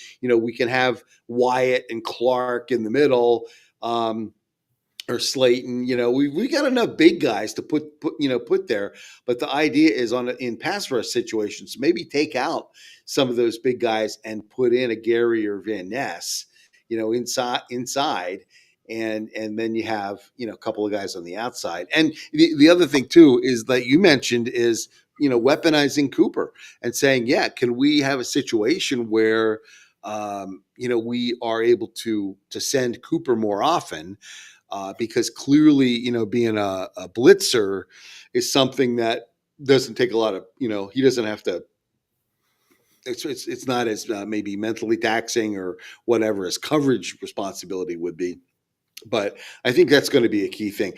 can have Wyatt and Clark in the middle, or Slayton. We got enough big guys to put there, but the idea is in pass rush situations, maybe take out some of those big guys and put in a Gary or Van Ness, inside, and then you have a couple of guys on the outside. And the other thing too is that you mentioned is weaponizing Cooper and saying, yeah, can we have a situation where we are able to send Cooper more often, because clearly being a blitzer is something that doesn't take a lot of, he doesn't have to. It's not as maybe mentally taxing or whatever as coverage responsibility would be. But I think that's going to be a key thing.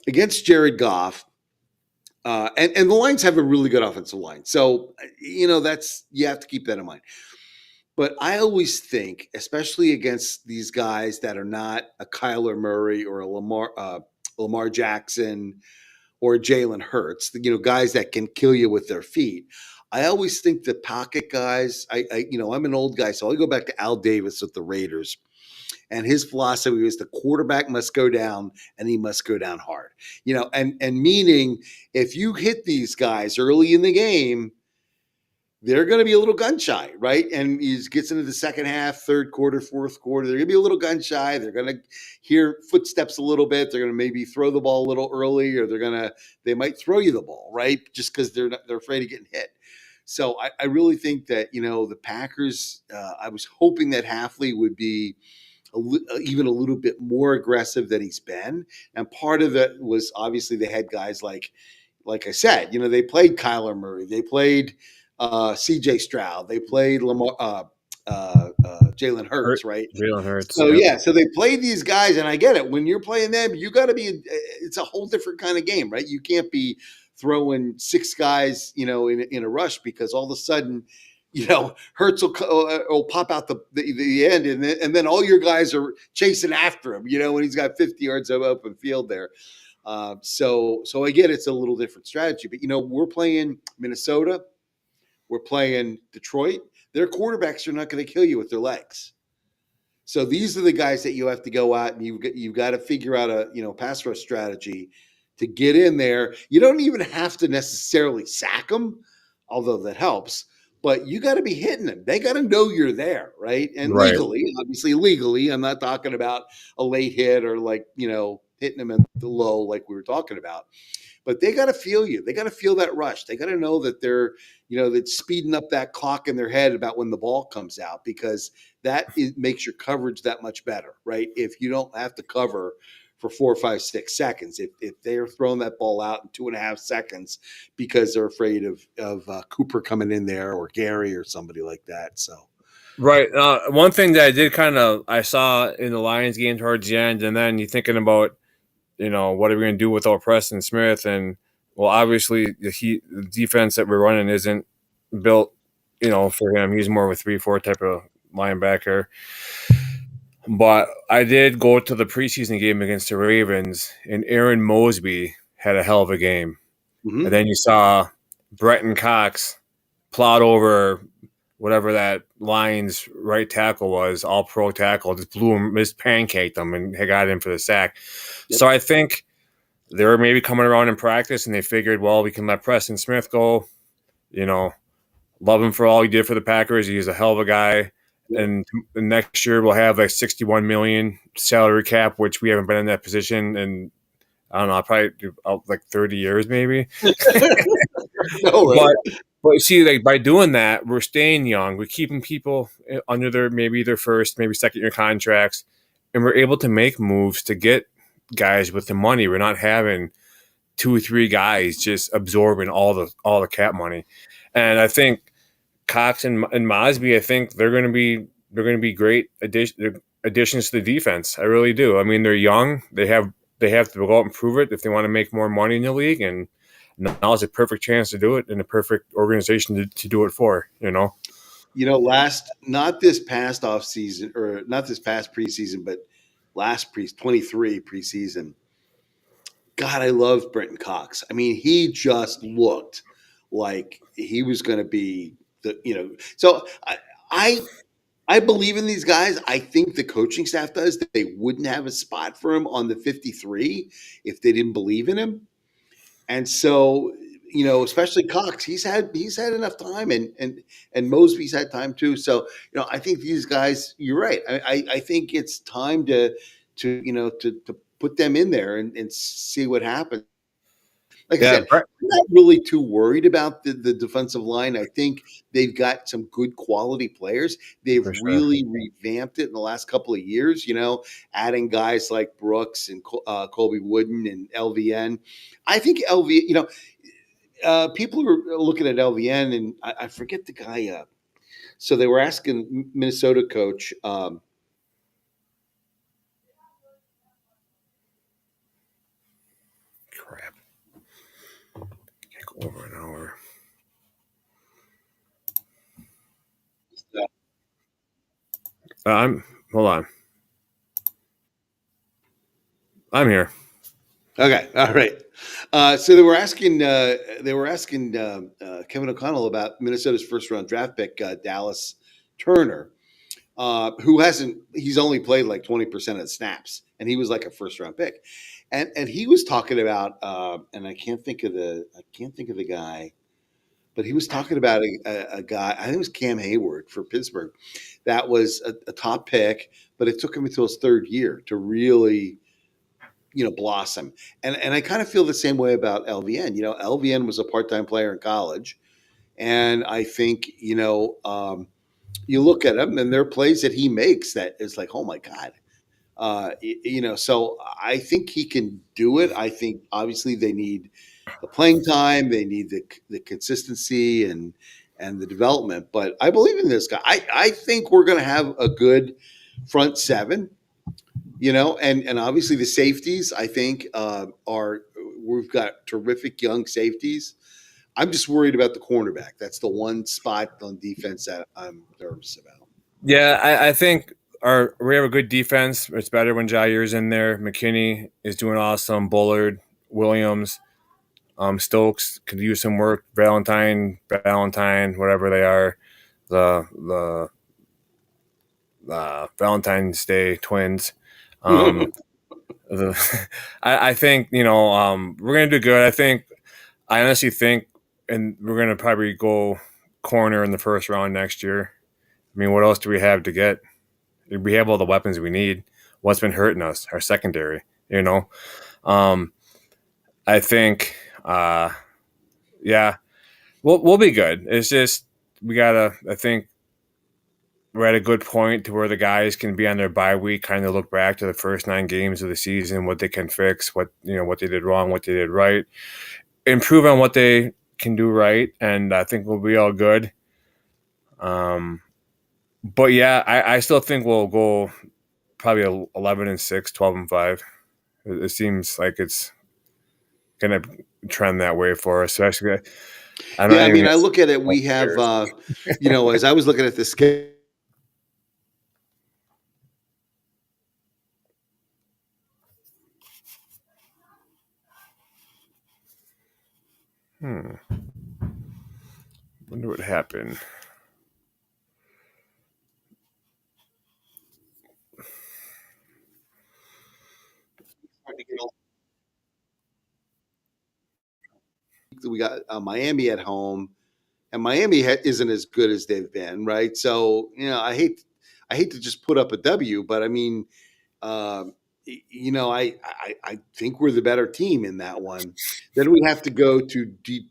Against Jared Goff, and the Lions have a really good offensive line. So, that's, you have to keep that in mind. But I always think, especially against these guys that are not a Kyler Murray or a Lamar Jackson or Jalen Hurts, guys that can kill you with their feet. I always think the pocket guys, I'm an old guy, so I go back to Al Davis with the Raiders. And his philosophy was the quarterback must go down and he must go down hard. And meaning, if you hit these guys early in the game, they're going to be a little gun shy, right? And he gets into the second half, third quarter, fourth quarter, they're going to be a little gun shy. They're going to hear footsteps a little bit. They're going to maybe throw the ball a little early, or they might throw you the ball, right? Just because they're afraid of getting hit. So I really think that, the Packers, I was hoping that Hafley would be even a little bit more aggressive than he's been. And part of it was obviously they had guys like I said, they played Kyler Murray, they played C.J. Stroud, they played Lamar, Jalen Hurts, right? Jalen Hurts. So yeah, so they played these guys, and I get it. When you're playing them, you got to be. It's a whole different kind of game, right? You can't be throwing six guys, in a rush, because all of a sudden, Hurts will pop out the end, and then all your guys are chasing after him, when he's got 50 yards of open field there. So I get it's a little different strategy, but we're playing Minnesota. we're playing Detroit. Their quarterbacks are not going to kill you with their legs. So these are the guys that you have to go out and you've got to figure out a pass rush strategy to get in there. You don't even have to necessarily sack them, although that helps. But you got to be hitting them. They got to know you're there, right? And Right. obviously legally. I'm not talking about a late hit or hitting them at the low like we were talking about. But they got to feel you. They got to feel that rush. They got to know that they're, that's speeding up that clock in their head about when the ball comes out, because makes your coverage that much better, right? If you don't have to cover for 4, 5, 6 seconds, if they're throwing that ball out in 2.5 seconds because they're afraid of Cooper coming in there or Gary or somebody like that. So. Right. One thing that I saw in the Lions game towards the end, and then you're thinking about, what are we going to do without Preston Smith? And, well, obviously the defense that we're running isn't built, for him. He's more of a 3-4 type of linebacker. But I did go to the preseason game against the Ravens, and Aaron Mosby had a hell of a game. Mm-hmm. And then you saw Brenton Cox plot over whatever that Lions right tackle was, all pro tackle, just pancaked him and got in for the sack. Yep. So I think they were maybe coming around in practice and they figured, well, we can let Preston Smith go. Love him for all he did for the Packers. He's a hell of a guy. Yep. And next year we'll have like $61 million salary cap, which we haven't been in that position in, I don't know, probably like 30 years maybe. No, right? But see, like by doing that, we're staying young. We're keeping people under their first, maybe second year contracts, and we're able to make moves to get guys with the money. We're not having 2 or 3 guys just absorbing all the cap money. And I think Cox and Mosby, I think they're going to be great additions to the defense. I really do. I mean, they're young. They have to go out and prove it if they want to make more money in the league, and now is a perfect chance to do it and a perfect organization to do it for, not this past off season, or not this past preseason, but last 23 preseason. God, I loved Brenton Cox. I mean, he just looked like he was going to be so I believe in these guys. I think the coaching staff does. They wouldn't have a spot for him on the 53 if they didn't believe in him. And so, especially Cox, he's had enough time, and Mosby's had time too. So, I think these guys, you're right. I think it's time to put them in there and see what happens. Like I said, I'm not really too worried about the defensive line. I think they've got some good quality players. They've really revamped it in the last couple of years, adding guys like Brooks and Colby Wooden and LVN. I think LVN, people are looking at LVN, and I forget the guy. So they were asking Minnesota coach. Crap. Can't go over an hour. Hold on. I'm here. Okay, all right. So they were asking Kevin O'Connell about Minnesota's first round draft pick, Dallas Turner, he's only played like 20% of the snaps, and he was like a first round pick, and he was talking about and I can't think of the guy, but he was talking about a guy, I think it was Cam Hayward for Pittsburgh, that was a top pick, but it took him until his third year to really blossom. And I kind of feel the same way about LVN. LVN was a part-time player in college. And I think, you look at him and there are plays that he makes that is like, oh my God. So I think he can do it. I think obviously they need the playing time, they need the consistency and the development. But I believe in this guy. I think we're going to have a good front seven. And obviously the safeties, I think, we've got terrific young safeties. I'm just worried about the cornerback. That's the one spot on defense that I'm nervous about. Yeah, I think we have a good defense. It's better when Jair's in there. McKinney is doing awesome. Bullard, Williams. Stokes could use some work. Valentine, whatever they are, the Valentine's Day twins. Um, the, I think we're gonna do good. I honestly think, and we're gonna probably go corner in the first round next year. I mean, what else do we have to get? We have all the weapons we need. What's been hurting us? Our secondary. You know, um, I think, yeah, we'll be good. It's just we gotta. I think we're at a good point to where the guys can be on their bye week, kind of look back to the first 9 games of the season, what they can fix, what they did wrong, what they did right, improve on what they can do right, and I think we'll be all good. But yeah, I still think we'll go probably 11-6, 12-5. It seems like it's gonna trend that way for us. Especially, Yeah, I mean, I look at it. We have, as I was looking at the schedule. Wonder what happened. We got Miami at home, and Miami isn't as good as they've been, right? So I hate to just put up a W, but I mean, I think we're the better team in that one. Then we have to go to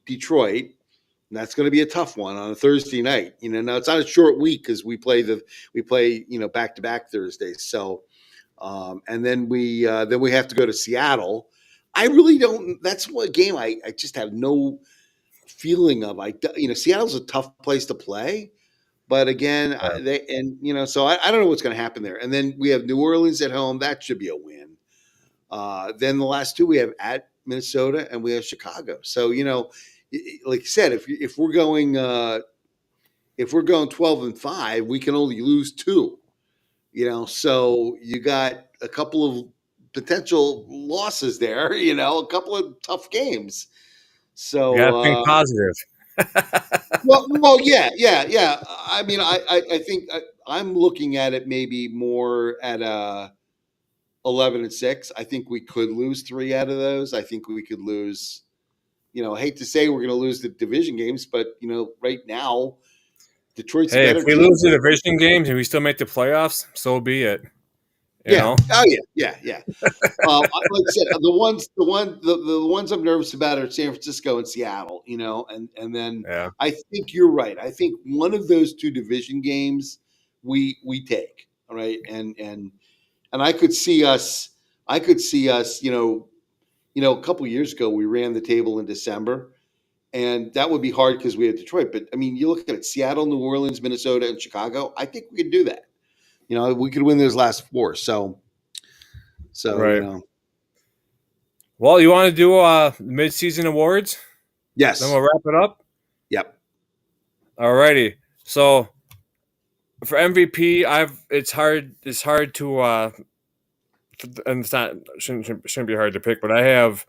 Detroit. And that's going to be a tough one on a Thursday night. Now it's not a short week because we play back to back Thursdays. So, and then we have to go to Seattle. I really don't. That's what game I just have no feeling of. Seattle's a tough place to play, but again, so I don't know what's going to happen there. And then we have New Orleans at home. That should be a win. Then the last two we have at Minnesota and we have Chicago. So like you said, if we're going 12-5, we can only lose 2. So you got a couple of potential losses there. A couple of tough games. So you gotta think positive. well, yeah. I mean, I think I'm looking at it maybe more at 11-6. I think we could lose 3 out of those. I think we could lose. I hate to say we're going to lose the division games, but right now, Detroit's a Hey, if better we team. lose the division games and we still make the playoffs, so be it. You know? Oh yeah. Like I said, the ones I'm nervous about are San Francisco and Seattle. And then I think you're right. I think one of those 2 division games we take. All right, and I could see us. A couple years ago we ran the table in December. And that would be hard because we have Detroit. But I mean, you look at it: Seattle, New Orleans, Minnesota, and Chicago. I think we could do that. We could win those last 4. So right. Well, you want to do mid-season awards? Yes. Then we'll wrap it up. Yep. Alrighty. So for MVP, it's hard to and shouldn't be hard to pick, but I have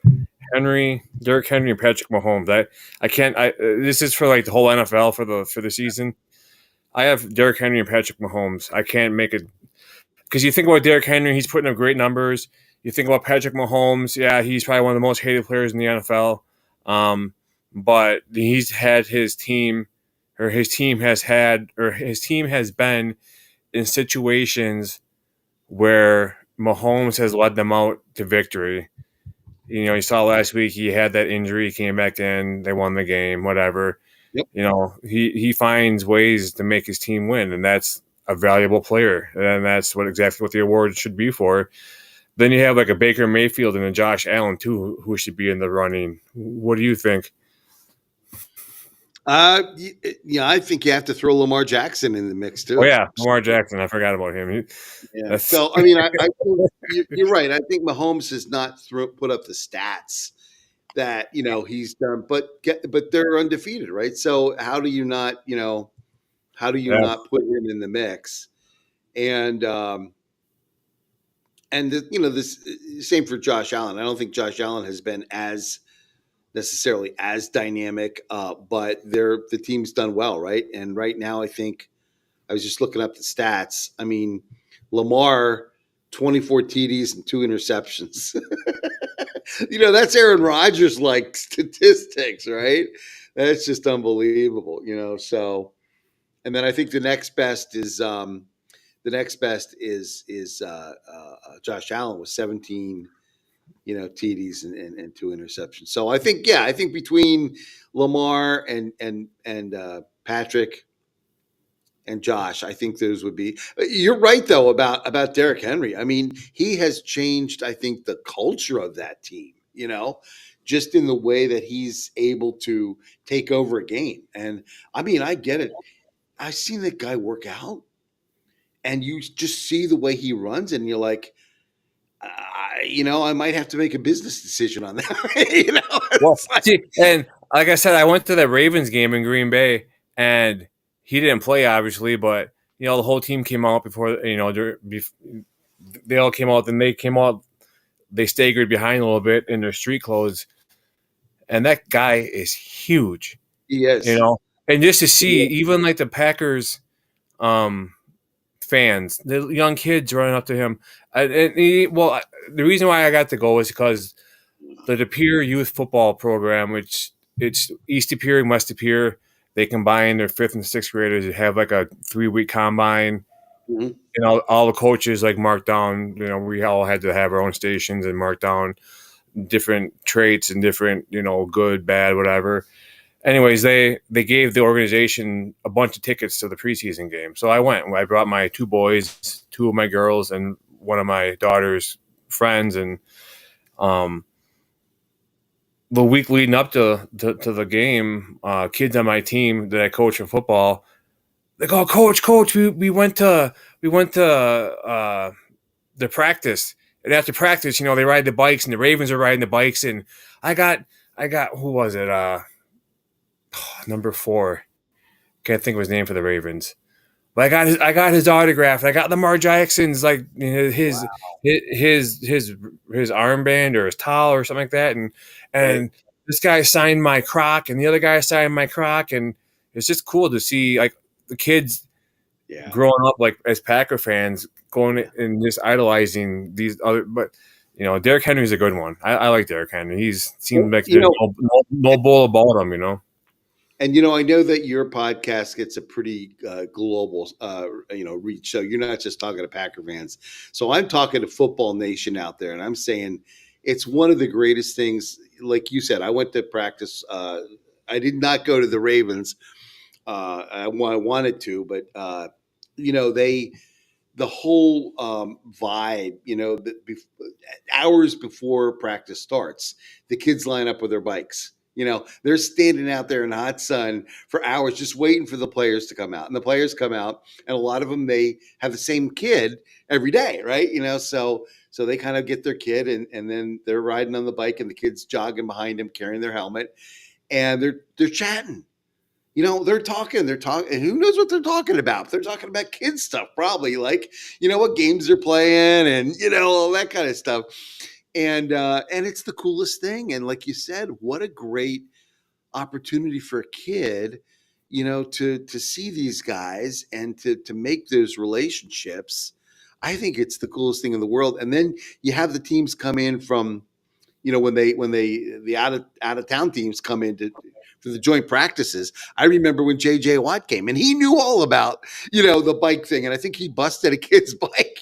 Derrick Henry, and Patrick Mahomes. I can't. This is for like the whole NFL for the season. I have Derrick Henry and Patrick Mahomes. I can't make it because you think about Derrick Henry, he's putting up great numbers. You think about Patrick Mahomes, yeah, he's probably one of the most hated players in the NFL. But he's had his team has been in situations where Mahomes has led them out to victory. You saw last week he had that injury, he came back in, they won the game, whatever. Yep. He finds ways to make his team win, and that's a valuable player, and that's exactly what the award should be for. Then you have like a Baker Mayfield and a Josh Allen too, who should be in the running. What do you think? I think you have to throw Lamar Jackson in the mix too. Oh yeah, Lamar Jackson. I forgot about him. So I mean, I think you're right. I think Mahomes has not put up the stats that he's done, but they're undefeated, right? So how do you not not put him in the mix? And this same for Josh Allen. I don't think Josh Allen has been as necessarily as dynamic, but the team's done well, right? And right now, I think I was just looking up the stats. I mean, Lamar, 24 TDs and 2 interceptions. That's Aaron Rodgers like statistics, right? That's just unbelievable, So, and then I think the next best is Josh Allen with 17 TDs and 2 interceptions. So I think between Lamar and Patrick and Josh, I think those would be. You're right though about Derrick Henry. I mean, he has changed. I think the culture of that team. Just in the way that he's able to take over a game. And I mean, I get it. I've seen that guy work out, and you just see the way he runs, and you're like, I might have to make a business decision on that. Well, see, and like I said, I went to the Ravens game in Green Bay, and he didn't play obviously, but the whole team came out before. They all came out. Then they came out. They staggered behind a little bit in their street clothes, and that guy is huge. Yes. And just to see even like the Packers fans, the young kids running up to him. The reason why I got to go is because the De Pere Youth Football Program, which it's East De Pere and West De Pere, they combine their 5th and 6th graders. They have like a 3-week combine. Mm-hmm. All the coaches like mark down. We all had to have our own stations and mark down different traits and different, good, bad, whatever. Anyways, they gave the organization a bunch of tickets to the preseason game. So I went. I brought my 2 boys, 2 of my girls, and one of my daughter's friends. And the week leading up to the game, kids on my team that I coach in football, they go, Coach, we went to the practice. And after practice, they ride the bikes, and the Ravens are riding the bikes. And I got who was it? Number 4. Can't think of his name for the Ravens. But I got his autograph. I got Lamar Jackson's his armband or his towel or something like that. And Right. This guy signed my Croc, and the other guy signed my Croc, and it's just cool to see like the kids growing up like as Packer fans going and just idolizing these other. But Derrick Henry's a good one. I like Derrick Henry. He's seems like there's no bull about him. And I know that your podcast gets a pretty global, reach. So you're not just talking to Packer fans. So I'm talking to Football Nation out there, and I'm saying it's one of the greatest things. Like you said, I went to practice. I did not go to the Ravens. I wanted to, but the whole vibe. Hours before practice starts, the kids line up with their bikes. They're standing out there in the hot sun for hours just waiting for the players to come out. And the players come out, and a lot of them, they have the same kid every day, right? So they kind of get their kid, and then they're riding on the bike, and the kid's jogging behind them carrying their helmet, and they're chatting. They're talking, and who knows what they're talking about? They're talking about kid stuff, probably like, what games they're playing and, all that kind of stuff. And it's the coolest thing. And like you said, what a great opportunity for a kid, to see these guys and to make those relationships. I think it's the coolest thing in the world. And then you have the teams come in from, when the out of town teams come in for the joint practices. I remember when JJ Watt came, and he knew all about, the bike thing. And I think he busted a kid's bike,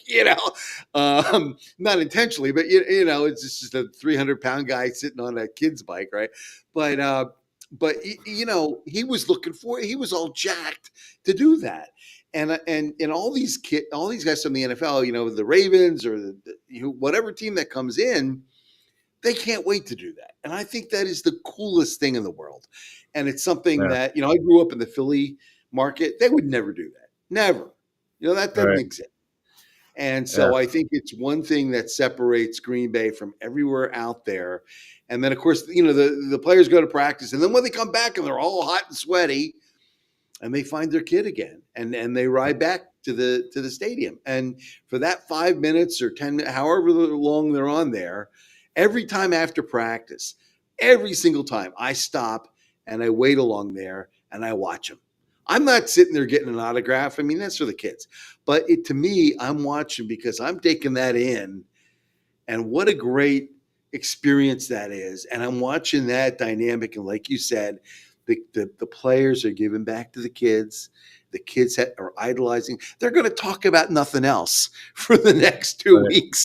not intentionally, but it's just a 300-pound guy sitting on a kid's bike. Right. But he was looking for it. He was all jacked to do that. And all these guys from the NFL, the Ravens or whatever team that comes in, they can't wait to do that. And I think that is the coolest thing in the world. And it's something that, I grew up in the Philly market. They would never do that. Never. That doesn't exist. And so I think it's one thing that separates Green Bay from everywhere out there. And then, of course, the players go to practice. And then when they come back and they're all hot and sweaty, and they find their kid again, and they ride back to the stadium. And for that 5 minutes or 10 minutes, however long they're on there, every time after practice, every single time I stop and I wait along there and I watch them. I'm not sitting there getting an autograph. I mean, that's for the kids. But to me, I'm watching because I'm taking that in, and what a great experience that is. And I'm watching that dynamic. And like you said, the players are giving back to the kids. The kids are idolizing. They're going to talk about nothing else for the next 2 weeks,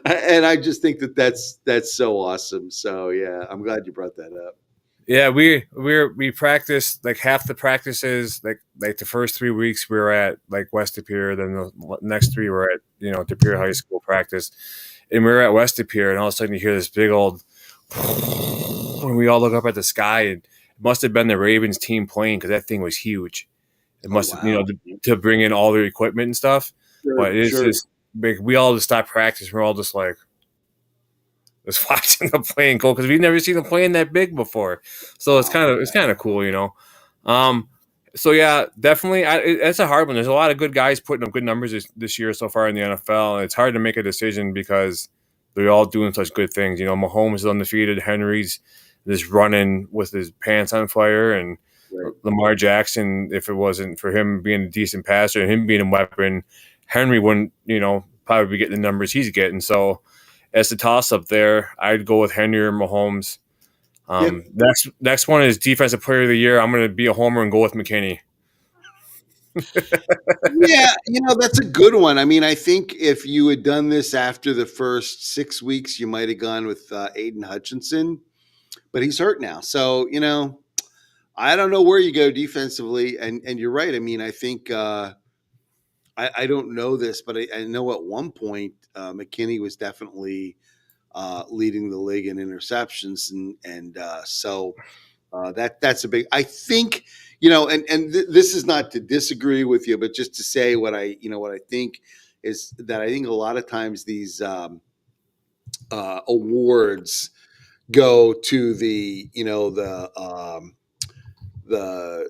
And I just think that's so awesome. So yeah, I'm glad you brought that up. Yeah, we practiced like half the practices, like the first 3 weeks we were at like West Pier, then the next three were at De Pere High School practice, and we were at West Pier, and all of a sudden you hear this big old, and we all look up at the sky, and it must have been the Ravens team playing because that thing was huge. It must have, wow. to bring in all their equipment and stuff, Sure, but it's sure. just big. We all just stopped practice. We're all just like. Was watching the plane go because we've never seen a plane that big before, so it's kind of cool, So yeah, definitely, it's a hard one. There's a lot of good guys putting up good numbers this year so far in the NFL, and it's hard to make a decision because they're all doing such good things. Mahomes is undefeated, Henry's just running with his pants on fire, and Right. Lamar Jackson, if it wasn't for him being a decent passer and him being a weapon, Henry wouldn't, probably be getting the numbers he's getting. So. As a toss-up there, I'd go with Henry or Mahomes. Yep. Next one is Defensive Player of the Year. I'm going to be a homer and go with McKinney. Yeah, that's a good one. I mean, I think if you had done this after the first 6 weeks, you might have gone with Aiden Hutchinson, but he's hurt now. So, I don't know where you go defensively. And you're right. I mean, I think I don't know this, but I know at one point McKinney was definitely leading the league in interceptions, and so that's a big. I think this is not to disagree with you, but just to say what I think is that I think a lot of times these awards go to the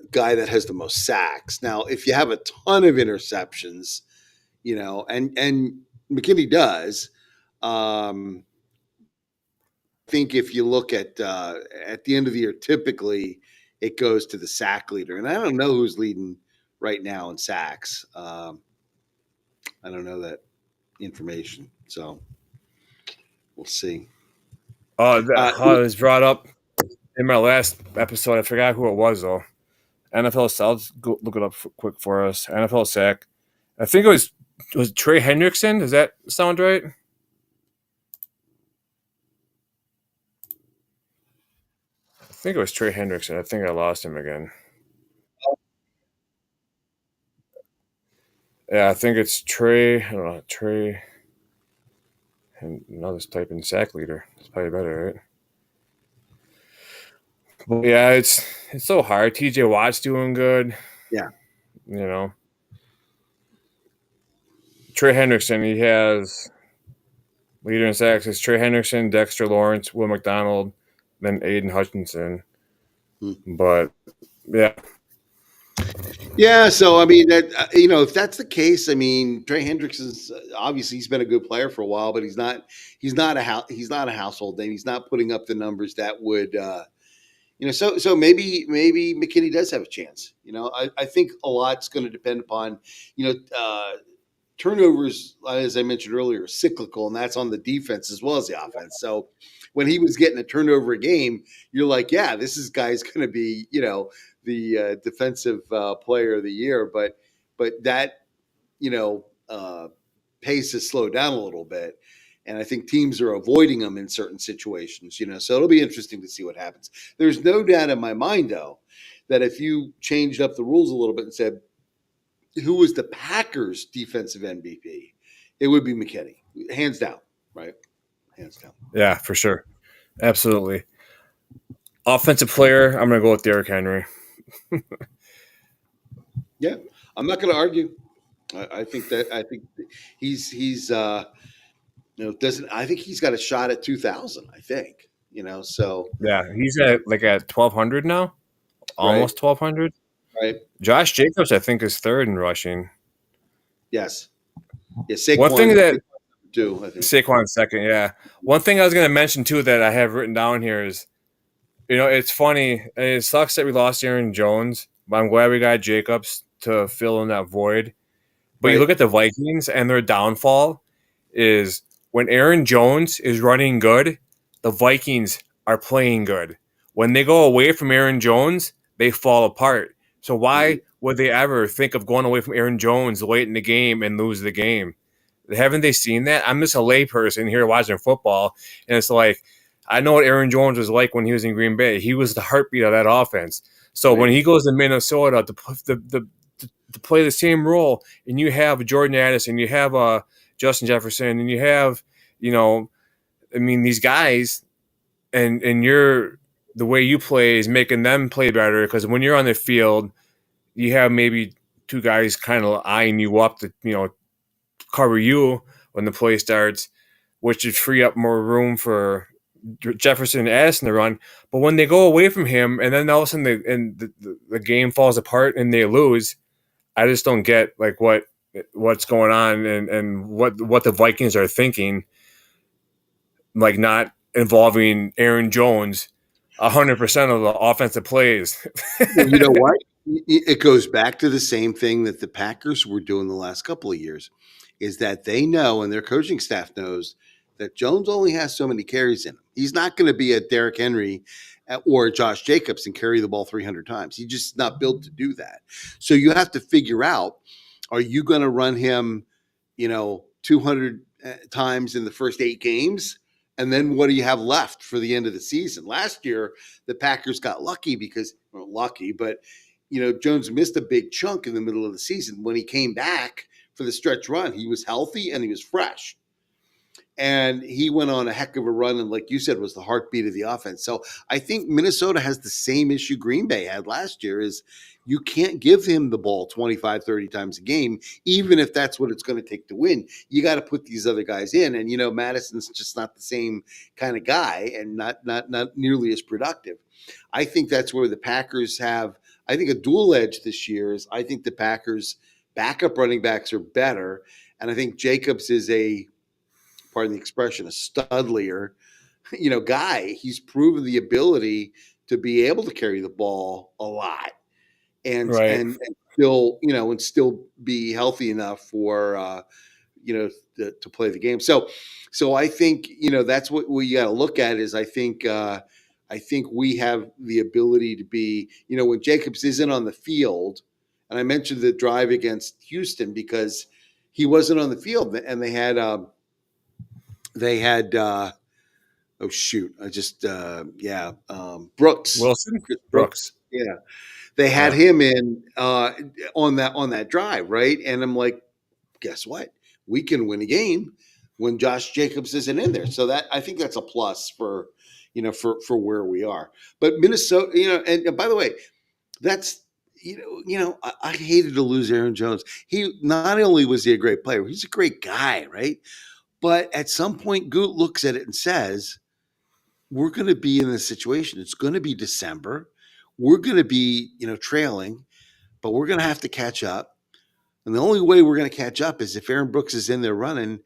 guy that has the most sacks. Now, if you have a ton of interceptions, and McKinney does, I think if you look at the end of the year, typically it goes to the sack leader, and I don't know who's leading right now in sacks. I don't know that information, so we'll see. It was brought up in my last episode. I forgot who it was though. NFL South, look it up quick for us. NFL sack. I think it was Trey Hendrickson. Does that sound right? I think it was Trey Hendrickson. I think I lost him again. Yeah, I think it's Trey. I don't know, Trey. And now just type in sack leader. It's probably better, right? But yeah, it's so hard. TJ Watt's doing good. Yeah. Trey Hendrickson, he has leader in sacks. It's Trey Hendrickson, Dexter Lawrence, Will McDonald, then Aiden Hutchinson. But yeah. Yeah, so I mean that if that's the case, I mean Trey Hendrickson's obviously he's been a good player for a while, but he's not a household name. He's not putting up the numbers that would so maybe McKinney does have a chance. I think a lot's going to depend upon turnovers, as I mentioned earlier, are cyclical, and that's on the defense as well as the offense. So when he was getting a turnover a game, you're like, yeah, this guy's going to be the defensive player of the year, but that pace has slowed down a little bit, and I think teams are avoiding them in certain situations. So it'll be interesting to see what happens. There's no doubt in my mind, though, that if you changed up the rules a little bit and said who was the Packers' defensive MVP, it would be McKinney, hands down, right? Hands down. Yeah, for sure, absolutely. Offensive player, I'm going to go with Derrick Henry. Yeah, I'm not going to argue. I think he's doesn't. I think he's got a shot at 2,000. I think so. Yeah, he's at 1,200 now, almost 1,200. Right. Josh Jacobs, I think, is third in rushing. Yes. Yeah. Saquon, one thing that too. I think Saquon second. Yeah. One thing I was going to mention too that I have written down here is It's funny. And it sucks that we lost Aaron Jones, but I'm glad we got Jacobs to fill in that void. But you Right. look at the Vikings and their downfall is when Aaron Jones is running good, the Vikings are playing good. When they go away from Aaron Jones, they fall apart. So Mhm. why would they ever think of going away from Aaron Jones late in the game and lose the game? Haven't they seen that? I'm just a layperson here watching football, and it's like I know what Aaron Jones was like when he was in Green Bay. He was the heartbeat of that offense. So when Right. he goes to Minnesota to play the same role, and you have Jordan Addison, you have Justin Jefferson, and you have these guys, and you're the way you play is making them play better because when you're on the field, you have maybe two guys kind of eyeing you up to cover you when the play starts, which would free up more room for Jefferson and Addison to run. But when they go away from him, and then all of a sudden the game falls apart and they lose, I just don't get like what's going on and what the Vikings are thinking, like not involving Aaron Jones 100% of the offensive plays. Well, you know what? It goes back to the same thing that the Packers were doing the last couple of years, is that they know and their coaching staff knows that Jones only has so many carries in him. He's not going to be a Derrick Henry or Josh Jacobs and carry the ball 300 times. He's just not built to do that. So you have to figure out, are you going to run him, 200 times in the first 8 games? And then what do you have left for the end of the season? Last year, the Packers got lucky but Jones missed a big chunk in the middle of the season. When he came back for the stretch run, he was healthy and he was fresh. And he went on a heck of a run, and like you said, was the heartbeat of the offense. So I think Minnesota has the same issue Green Bay had last year, is you can't give him the ball 25, 30 times a game, even if that's what it's going to take to win. You got to put these other guys in. And, Madison's just not the same kind of guy and not nearly as productive. I think that's where the Packers have, I think, a dual edge this year is I think the Packers' backup running backs are better. And I think Jacobs is pardon the expression, a studlier, guy. He's proven the ability to be able to carry the ball a lot and Right. and, and still, and still be healthy enough for to play the game. So I think that's what we got to look at. Is I think we have the ability to be, when Jacobs isn't on the field, and I mentioned the drive against Houston because he wasn't on the field, and they had oh shoot, I just Brooks, Wilson? Chris Brooks. Brooks. Yeah. They had Yeah. him in on that drive, right? And I'm like, guess what? We can win a game when Josh Jacobs isn't in there. So that I think that's a plus for for where we are. But Minnesota, and by the way, that's I hated to lose Aaron Jones. He not only was he a great player, he's a great guy, right? But at some point, Goot looks at it and says, we're going to be in this situation. It's going to be December. We're going to be, trailing, but we're going to have to catch up. And the only way we're going to catch up is if Aaron Brooks is in there running,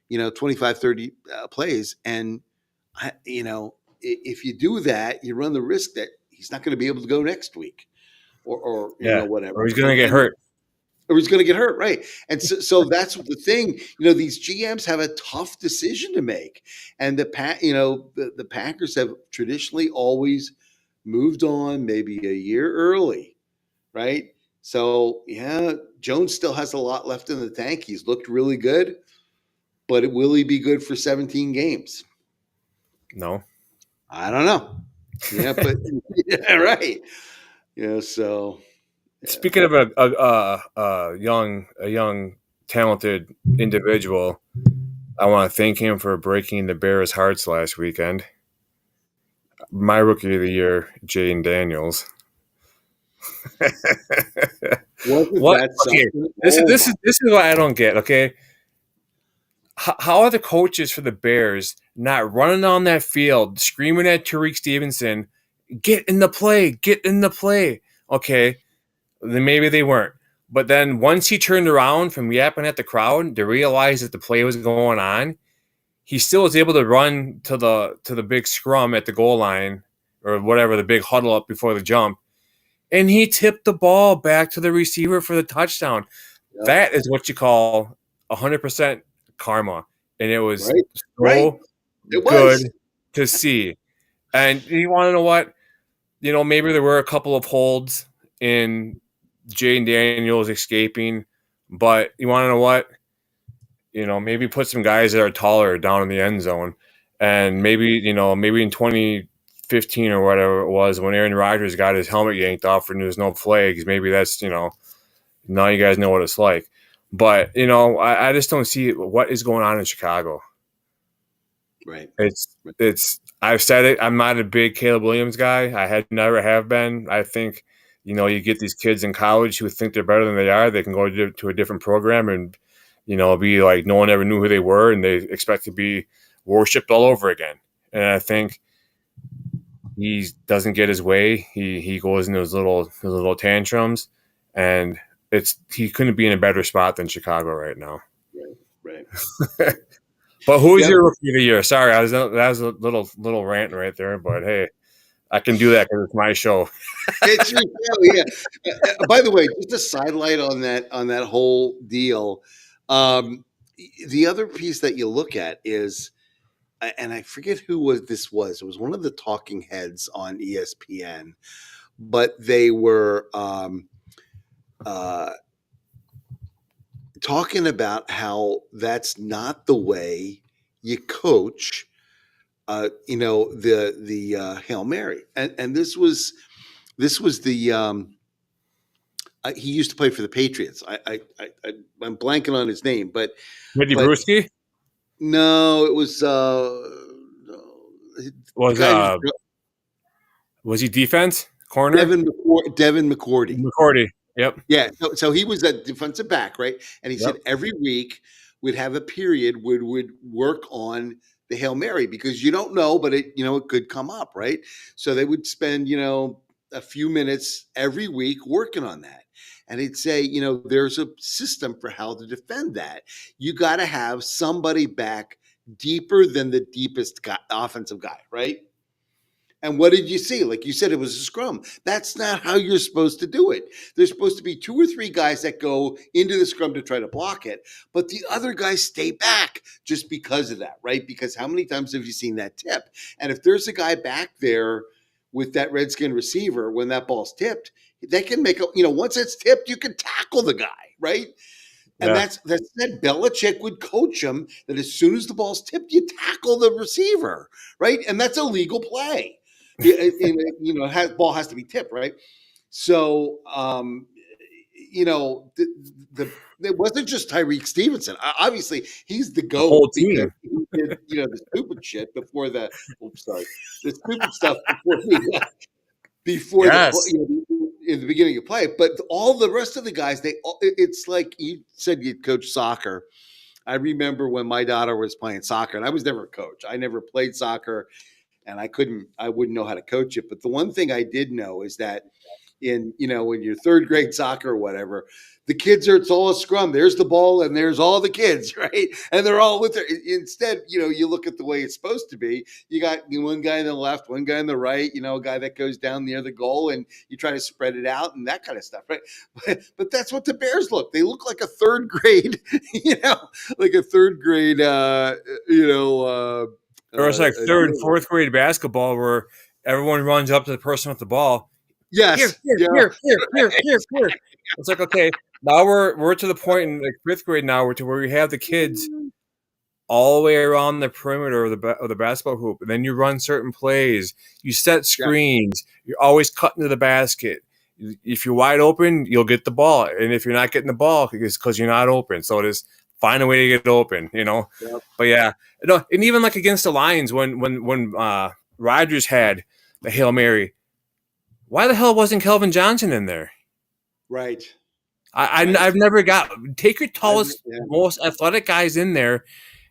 25, 30 plays. And, if you do that, you run the risk that he's not going to be able to go next week or Yeah. whatever. Or he's going to get hurt. Or he's going to get hurt, right? And so that's the thing. These GMs have a tough decision to make, and the Packers have traditionally always moved on, maybe a year early, right? So yeah, Jones still has a lot left in the tank. He's looked really good, but will he be good for 17 games? No. I don't know. Yeah, but yeah, right. So. Speaking of a young talented individual, I want to thank him for breaking the Bears' hearts last weekend. My rookie of the year, Jaden Daniels. Wasn't What? that Okay, something? this is what I don't get. Okay, how are the coaches for the Bears not running on that field, screaming at Tariq Stevenson, "Get in the play, get in the play"? Okay, then maybe they weren't. But then once he turned around from yapping at the crowd to realize that the play was going on, he still was able to run to the big scrum at the goal line, or whatever, the big huddle up before the jump, and he tipped the ball back to the receiver for the touchdown. Yep. That is what you call 100% karma, and it was Right. so Right. It good was. to see. And you want to know what? Maybe there were a couple of holds in Jaden Daniels escaping, but you want to know what? Maybe put some guys that are taller down in the end zone, and maybe in 2015 or whatever it was when Aaron Rodgers got his helmet yanked off and there's no flags. Maybe that's now you guys know what it's like. But I just don't see what is going on in Chicago. Right. It's I've said it. I'm not a big Caleb Williams guy. I never have been. I think you get these kids in college who think they're better than they are. They can go to a different program and be like no one ever knew who they were, and they expect to be worshipped all over again. And I think he doesn't get his way. He goes in those little tantrums, and he couldn't be in a better spot than Chicago right now. Right. But who is your rookie of the year? Sorry, that was a little rant right there, but hey, I can do that because it's my show. It's your show, yeah. By the way, just a sidelight on that whole deal. The other piece that you look at is, and I forget who this was. It was one of the talking heads on ESPN, but they were talking about how that's not the way you coach. The Hail Mary, and this was the he used to play for the Patriots. I'm blanking on his name, but Mitty Bruschi? No, it was was he defense corner? Devin McCourty. McCourty. Yep. Yeah. So he was a defensive back, right? And he said every week we'd have a period would work on the Hail Mary because you don't know, but it could come up, right? So they would spend a few minutes every week working on that. And he'd say, there's a system for how to defend that. You got to have somebody back deeper than the deepest offensive guy, right? And what did you see? Like you said, it was a scrum. That's not how you're supposed to do it. There's supposed to be 2 or 3 guys that go into the scrum to try to block it, but the other guys stay back just because of that, right? Because how many times have you seen that tip? And if there's a guy back there with that Redskin receiver, when that ball's tipped, they can make once it's tipped, you can tackle the guy, right? And that's that Belichick would coach him that as soon as the ball's tipped, you tackle the receiver, right? And that's a legal play. Ball has to be tipped, right? So, it wasn't just Tyreek Stevenson. Obviously, he's the GOAT. The whole team. He did, the stupid shit before the stupid stuff before in the beginning of play. But all the rest of the guys, it's like you said, you coach soccer. I remember when my daughter was playing soccer, and I was never a coach. I never played soccer. And I wouldn't know how to coach it. But the one thing I did know is that in your 3rd grade soccer or whatever, the kids it's all a scrum. There's the ball and there's all the kids, right? And they're all with it. Instead, you look at the way it's supposed to be. You got one guy on the left, one guy on the right, a guy that goes down near the goal, and you try to spread it out and that kind of stuff, right? But that's what the Bears look. They look like a 3rd grade, like a 3rd grade, Or it's like 3rd and 4th grade basketball where everyone runs up to the person with the ball. Yes. Here. It's like, okay, now we're to the point in like 5th grade now where we have the kids all the way around the perimeter of the basketball hoop, and then you run certain plays, you set screens, you're always cutting to the basket. If you're wide open, you'll get the ball, and if you're not getting the ball, it's because you're not open. So just find a way to get open, Yep. But yeah, and even like against the Lions when Rodgers had the Hail Mary, why the hell wasn't Kelvin Johnson in there? Right. I've never take your tallest, most athletic guys in there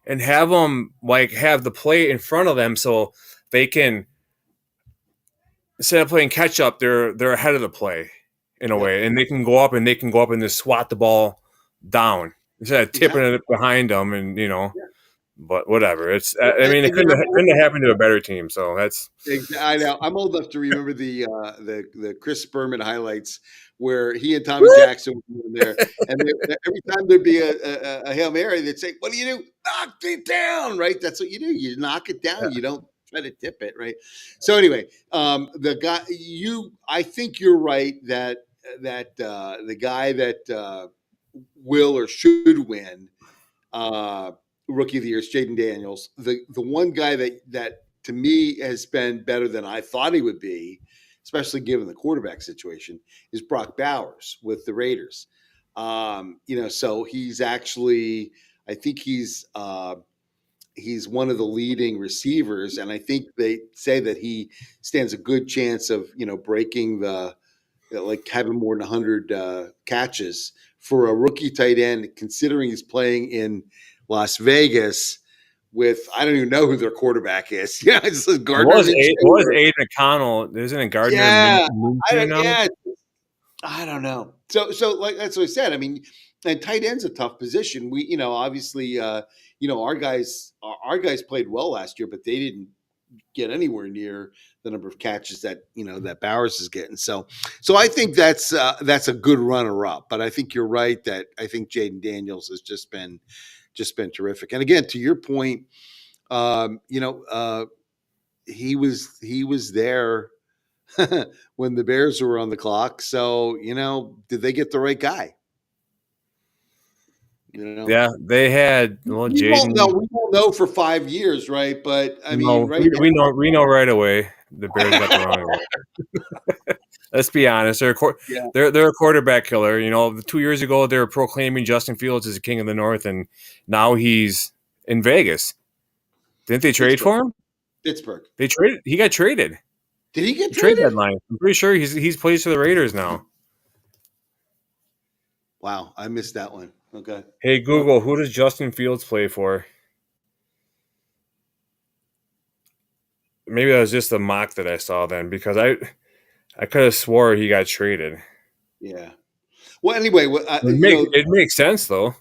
and have them have the play in front of them so they can, instead of playing catch up, they're ahead of the play in a way, and they can go up and just swat the ball down instead of tipping it behind them, and But whatever. It's Well, I mean, it and then couldn't have happened to a better team. So that's I know. I'm old enough to remember the Chris Berman highlights where he and Tommy Jackson were in there, and every time there'd be a Hail Mary, they'd say, "What do you do? Knock it down!" Right? That's what you do. You knock it down. You don't try to tip it, right? So anyway, the guy I think you're right that the guy that will or should win Rookie of the Year is Jaden Daniels. The one guy that to me has been better than I thought he would be, especially given the quarterback situation, is Brock Bowers with the Raiders. So he's actually, I think he's one of the leading receivers, and I think they say that he stands a good chance of breaking the like having more than 100 catches for a rookie tight end, considering he's playing in Las Vegas with I don't even know who their quarterback is. Yeah, it's Gardner Minshew. It was Aiden McConnell, isn't it? Gardner Minshew now? Yeah, I don't know. So like that's what I said. I mean, and tight end's a tough position. We obviously our guys played well last year, but they didn't get anywhere near the number of catches that that Bowers is getting. So I think that's a good runner up. But I think you're right that I think Jaden Daniels has just been terrific. And again, to your point, he was there when the Bears were on the clock. So did they get the right guy? Yeah, they had Jaden. We won't know for 5 years, right? But I mean, right? We know right away the Bears got the wrong way. Let's be honest. They're a quarterback killer. 2 years ago they were proclaiming Justin Fields as the king of the North, and now he's in Vegas. Didn't they trade for him? Pittsburgh. They traded. He got traded. Did he get traded? Trade deadline. I'm pretty sure he's plays for the Raiders now. Wow, I missed that one. Okay. Hey Google, who does Justin Fields play for? Maybe that was just a mock that I saw then, because I could have swore he got traded. Yeah. Well, anyway, it makes sense though.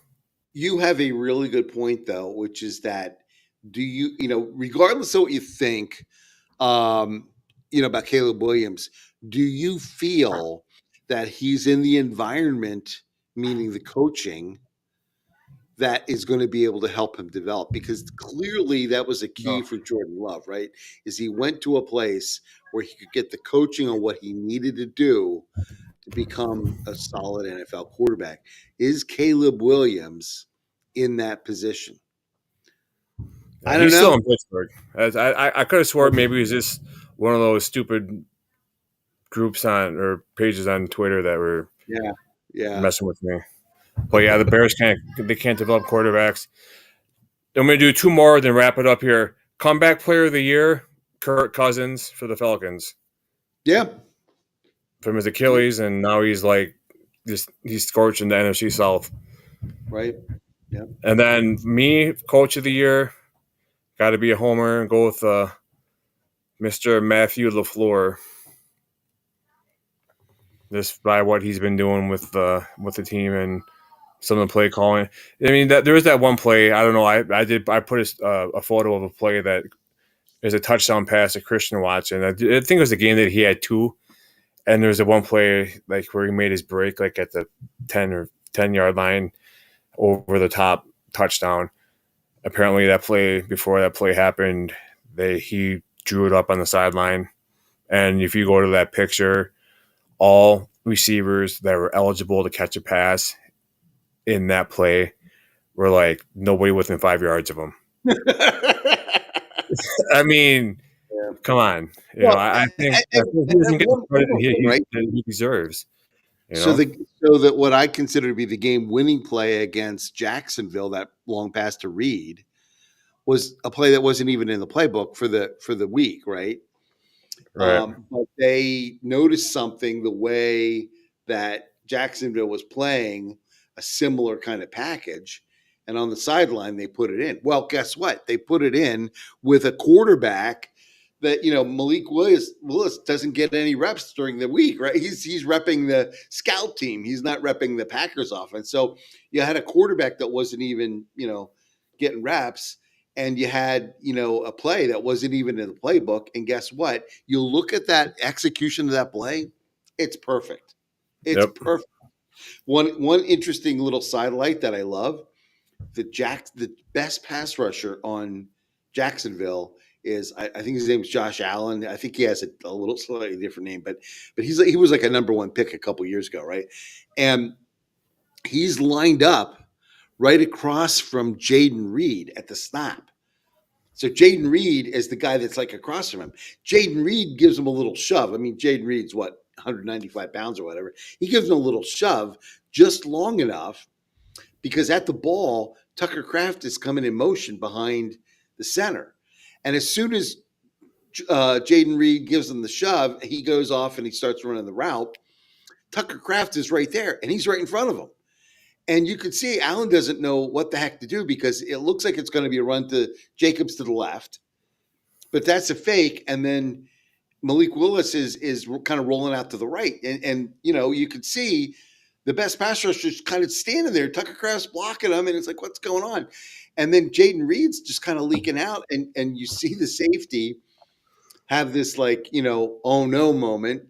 You have a really good point though, which is that do you regardless of what you think, about Caleb Williams, do you feel that he's in the environment, meaning the coaching, that is going to be able to help him develop? Because clearly that was a key for Jordan Love, right? Is he went to a place where he could get the coaching on what he needed to do to become a solid NFL quarterback. Is Caleb Williams in that position? I don't know. He's still in Pittsburgh. I could have sworn maybe it was just one of those stupid groups or pages on Twitter that were messing with me. But yeah, the Bears can't develop quarterbacks. I'm going to do two more, then wrap it up here. Comeback player of the year, Kirk Cousins for the Falcons. Yeah. From his Achilles, and now he's he's scorching the NFC South. Right. Yeah. And then me, coach of the year, got to be a homer and go with Mr. Matthew LaFleur. Just by what he's been doing with the team and some of the play calling. I mean, there was that one play. I don't know. I put a photo of a play that is a touchdown pass to Christian Watson. I think it was a game that he had two. And there's a one play where he made his break at the 10-yard line over the top touchdown. Apparently before that play happened, he drew it up on the sideline. And if you go to that picture, all receivers that were eligible to catch a pass in that play were nobody within 5 yards of him. I mean, come on. I think he doesn't get the credit he deserves. So that what I consider to be the game-winning play against Jacksonville, that long pass to Reed, was a play that wasn't even in the playbook for the week, right? Right. But they noticed something the way that Jacksonville was playing a similar kind of package, and on the sideline they put it in. Well, guess what? They put it in with a quarterback that Malik Willis doesn't get any reps during the week, right? He's repping the scout team. He's not repping the Packers offense. So you had a quarterback that wasn't even getting reps, and you had, a play that wasn't even in the playbook. And guess what? You look at that execution of that play, it's perfect. It's Yep. perfect. One interesting little sidelight that I love, the best pass rusher on Jacksonville is, I think his name is Josh Allen. I think he has a little slightly different name, but he was like a number one pick a couple years ago, right? And he's lined up right across from Jaden Reed at the snap. So Jaden Reed is the guy that's like across from him. Jaden Reed gives him a little shove. I mean, Jaden Reed's 195 pounds or whatever. He gives him a little shove just long enough because at the ball, Tucker Kraft is coming in motion behind the center. And as soon as Jaden Reed gives him the shove, he goes off and he starts running the route. Tucker Kraft is right there, and he's right in front of him. And you could see Allen doesn't know what the heck to do because it looks like it's going to be a run to Jacobs to the left, but that's a fake. And then Malik Willis is kind of rolling out to the right. And you could see the best pass rushers kind of standing there. Tucker Kraft's blocking them, and it's like, what's going on? And then Jaden Reed's just kind of leaking out, and you see the safety have this oh no moment.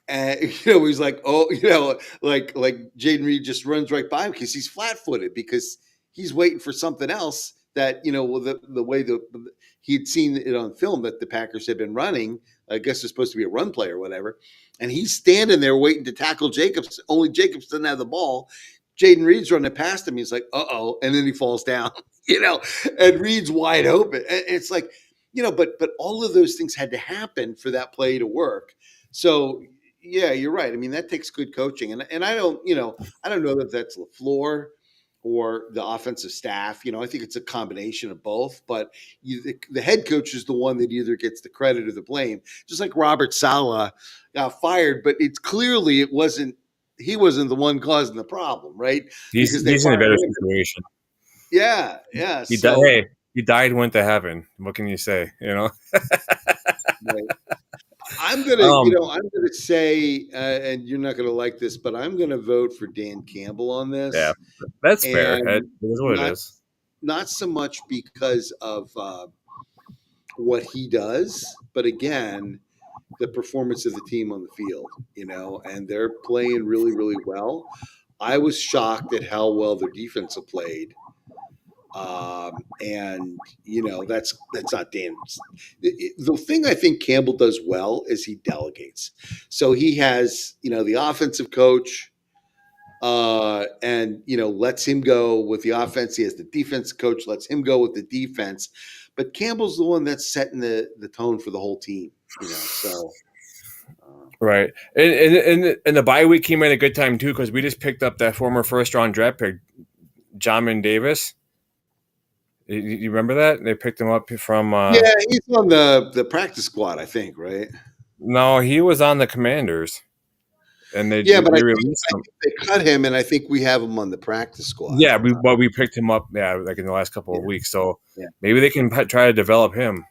And he's like, like Jaden Reed just runs right by him because he's flat-footed because he's waiting for something else that the way he'd seen it on film that the Packers had been running. I guess it's supposed to be a run play or whatever, and he's standing there waiting to tackle Jacobs. Only Jacobs doesn't have the ball. Jaden Reed's running past him. He's like, uh-oh, and then he falls down. And Reed's wide open. And it's like, but all of those things had to happen for that play to work. So. Yeah, you're right. I mean, that takes good coaching, and I don't know that that's LaFleur or the offensive staff. I think it's a combination of both. But the head coach is the one that either gets the credit or the blame. Just like Robert Saleh got fired, but it's clearly he wasn't the one causing the problem, right? He's in a better situation. Yeah. He died. He died, went to heaven. What can you say? Right. I'm gonna say, and you're not gonna like this, but I'm gonna vote for Dan Campbell on this. Yeah, that's fair. It is what it is. Not so much because of what he does, but again, the performance of the team on the field. And they're playing really, really well. I was shocked at how well their defense have played. And that's not Dan's. The thing I think Campbell does well is he delegates. So he has, the offensive coach, and lets him go with the offense. He has the defense coach, lets him go with the defense. But Campbell's the one that's setting the tone for the whole team. So. Right, and the bye week came at a good time too because we just picked up that former first-round draft pick, Jamin Davis. You remember that? They picked him up from... yeah, he's on the practice squad, I think, right? No, he was on the Commanders. And they released him. I think they cut him, and I think we have him on the practice squad. Yeah, we picked him up, like in the last couple of weeks. So maybe they can try to develop him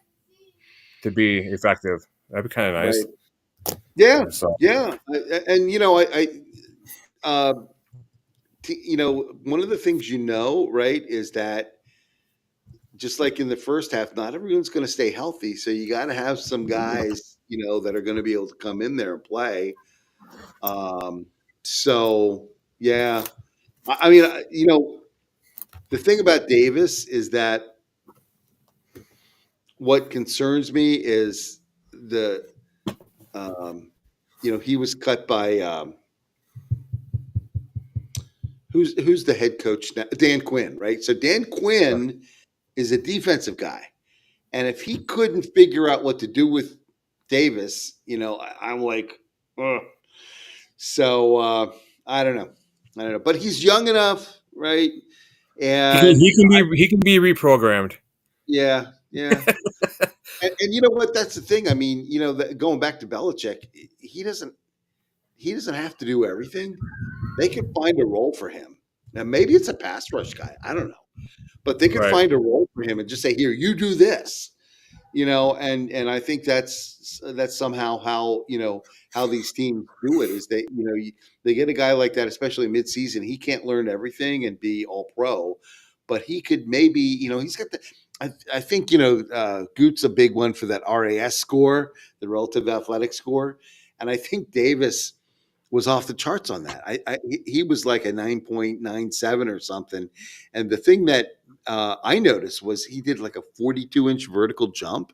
to be effective. That'd be kind of nice. Right. Yeah, yeah. And, one of the things right, is that just like in the first half, not everyone's going to stay healthy. So you got to have some guys, that are going to be able to come in there and play. So, yeah. I mean, the thing about Davis is that what concerns me is he was cut by who's the head coach now? Dan Quinn, right? So Dan Quinn is a defensive guy. And if he couldn't figure out what to do with Davis, I'm like, ugh. So I don't know. But he's young enough, right? And he can be reprogrammed. Yeah. and you know what? That's the thing. I mean, going back to Belichick, he doesn't have to do everything. They could find a role for him. Now, maybe it's a pass rush guy. I don't know. But they could find a role for him and just say, here, you do this. And I think that's somehow how these teams do it is they get a guy like that, especially midseason. He can't learn everything and be all pro, but he could maybe, he's got I think, you know, Goot's a big one for that RAS score, the relative athletic score. And I think Davis was off the charts on that. He was like a 9.97 or something. And the thing that I noticed was he did like a 42-inch vertical jump.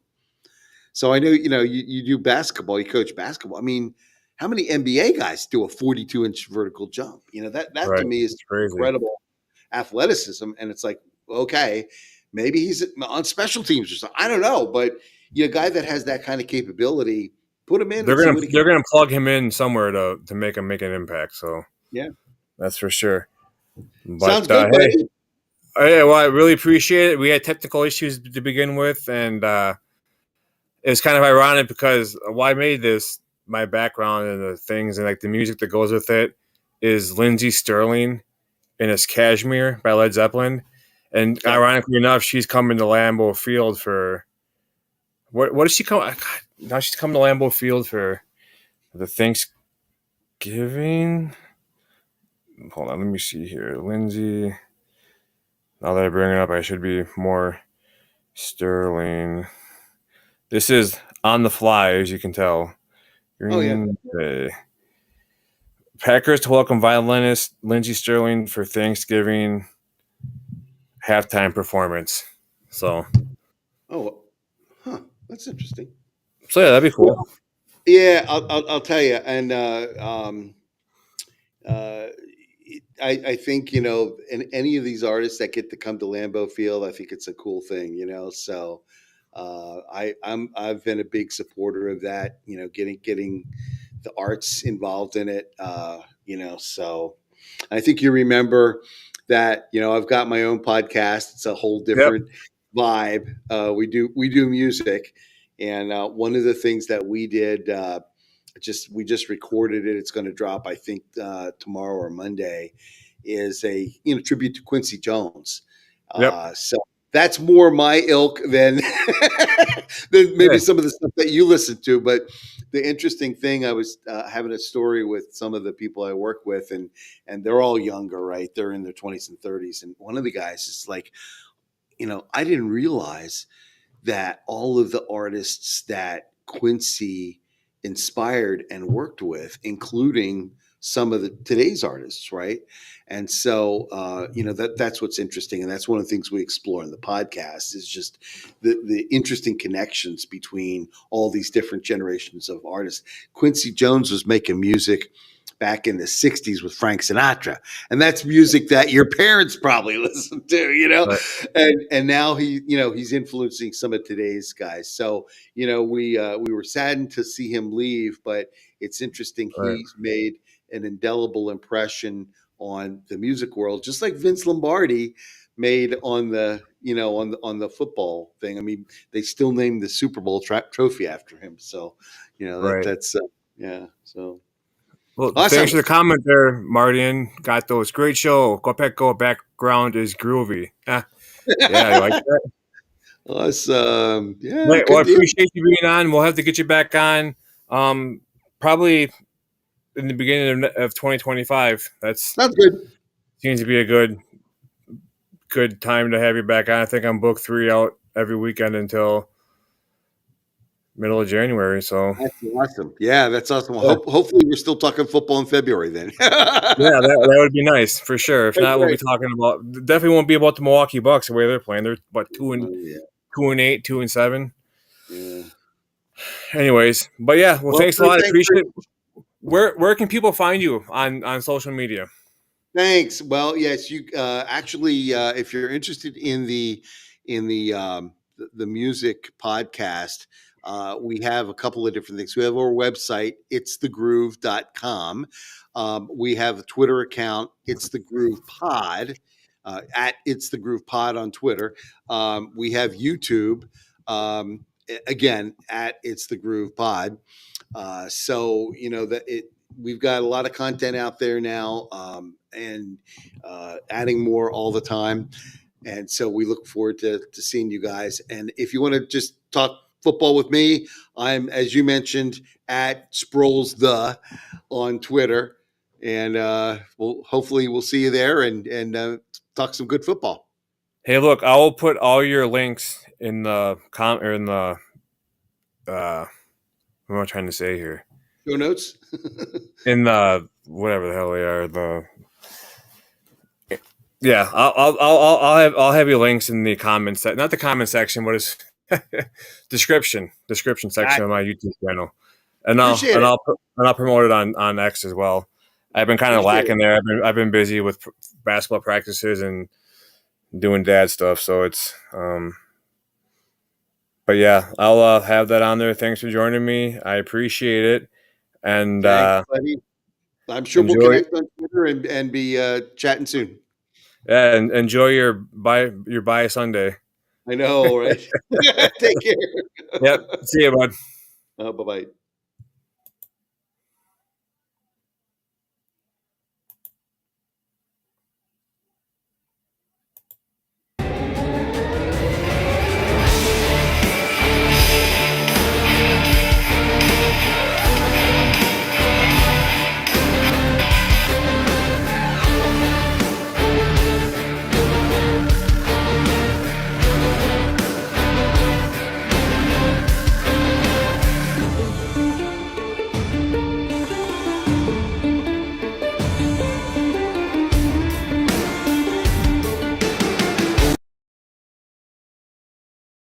So I know, you know, you do basketball, you coach basketball. I mean, how many NBA guys do a 42-inch vertical jump? You know, that to Right. me is It's crazy. incredible athleticism. And it's like, okay, maybe he's on special teams or something. I don't know. But you know, a guy that has that kind of capability, put him in They're and see gonna what he can. they're gonna plug him in somewhere to make him make an impact. So Yeah. that's for sure. But Sounds good, hey, buddy. yeah, well, I really appreciate it. We had technical issues to begin with, and it's kind of ironic because why I made this my background and the things and like the music that goes with it is Lindsey Sterling and it's Kashmir by Led Zeppelin. And Okay. ironically enough, she's coming to Lambeau Field for what is she coming? Now she's coming to Lambeau Field for the Thanksgiving. Hold on, let me see here. Lindsay. Now that I bring it up, I should be more Sterling. This is on the fly, as you can tell. Oh yeah. Green Bay. Packers to welcome violinist Lindsey Sterling for Thanksgiving halftime performance. So Oh, huh. That's interesting. yeah, that'd be cool. Well, yeah, I'll tell you. And uh, I think, you know, and any of these artists that get to come to Lambeau Field, I think it's a cool thing, you know. So I've been a big supporter of that, you know, getting the arts involved in it, you know. So I think you remember that, you know, I've got my own podcast. It's a whole Yep. different vibe. We do music, and one of the things that we did, we just recorded it. It's going to drop, I think, tomorrow or Monday. Is a, you know, tribute to Quincy Jones. Yep. So that's more my ilk than than maybe Yeah. some of the stuff that you listen to. But the interesting thing, I was having a story with some of the people I work with, and they're all younger, right? They're in their 20s and 30s, and one of the guys is like, you know, I didn't realize that all of the artists that Quincy inspired and worked with, including some of the today's artists, right? And so, you know, that's what's interesting, and that's one of the things we explore in the podcast is just the interesting connections between all these different generations of artists. Quincy Jones was making music back in the 60s with Frank Sinatra. And that's music that your parents probably listened to, you know? Right. And now you know, he's influencing some of today's guys. So, you know, we were saddened to see him leave, but it's interesting Right. he's made an indelible impression on the music world, just like Vince Lombardi made on the, you know, on the football thing. I mean, they still named the Super Bowl trophy after him. So, you know, Right. that's yeah. So Well, awesome. thanks for the comment there, Martin. Got those. Great show. Go Pack Go background is groovy. Yeah, you like that? Awesome. Yeah, Right. Well, I good deal. appreciate you being on. We'll have to get you back on. Probably in the beginning of 2025. That's Sounds good. seems to be a good time to have you back on. I think I'm booked 3 out every weekend until middle of January. So That's awesome. Yeah, that's awesome. Well, yeah, hopefully we're still talking football in February then. that would be nice for sure. If That's not, we'll be great. talking about definitely won't be about the Milwaukee Bucks the way they're playing. They're what Oh, yeah. 2-8, 2-7. Yeah. Anyways, but yeah, well, Well, thanks a lot. I thanks for appreciate it. Where can people find you on social media? Thanks. Well, yes, you actually, if you're interested in the music podcast, we have a couple of different things. We have our website, itsthegroove.com. We have a Twitter account, It's the Groove Pod, at It's the Groove Pod on Twitter. We have YouTube, again, at It's the Groove Pod. So, you know, we've got a lot of content out there now, and adding more all the time. And so we look forward to seeing you guys. And if you want to just talk football with me, I'm, as you mentioned, at Sproles the on Twitter. And hopefully we'll see you there and talk some good football. Hey, look, I will put all your links in the or in the what am I trying to say here? Show notes. In the whatever the hell they are, yeah, I'll have your links in the comments, not the comment section, but it's description section I of my YouTube channel, and appreciate it. I'll promote it on X as well. I've been kind of Appreciate it. lacking there. I've been busy with basketball practices and doing dad stuff, so it's but yeah, I'll have that on there. Thanks for joining me. I appreciate it, and Thanks, buddy. I'm sure we'll enjoy. connect on Twitter and be chatting soon. Yeah, and enjoy your buy Sunday. I know, right? Take care. Yep. See you, bud. Bye bye.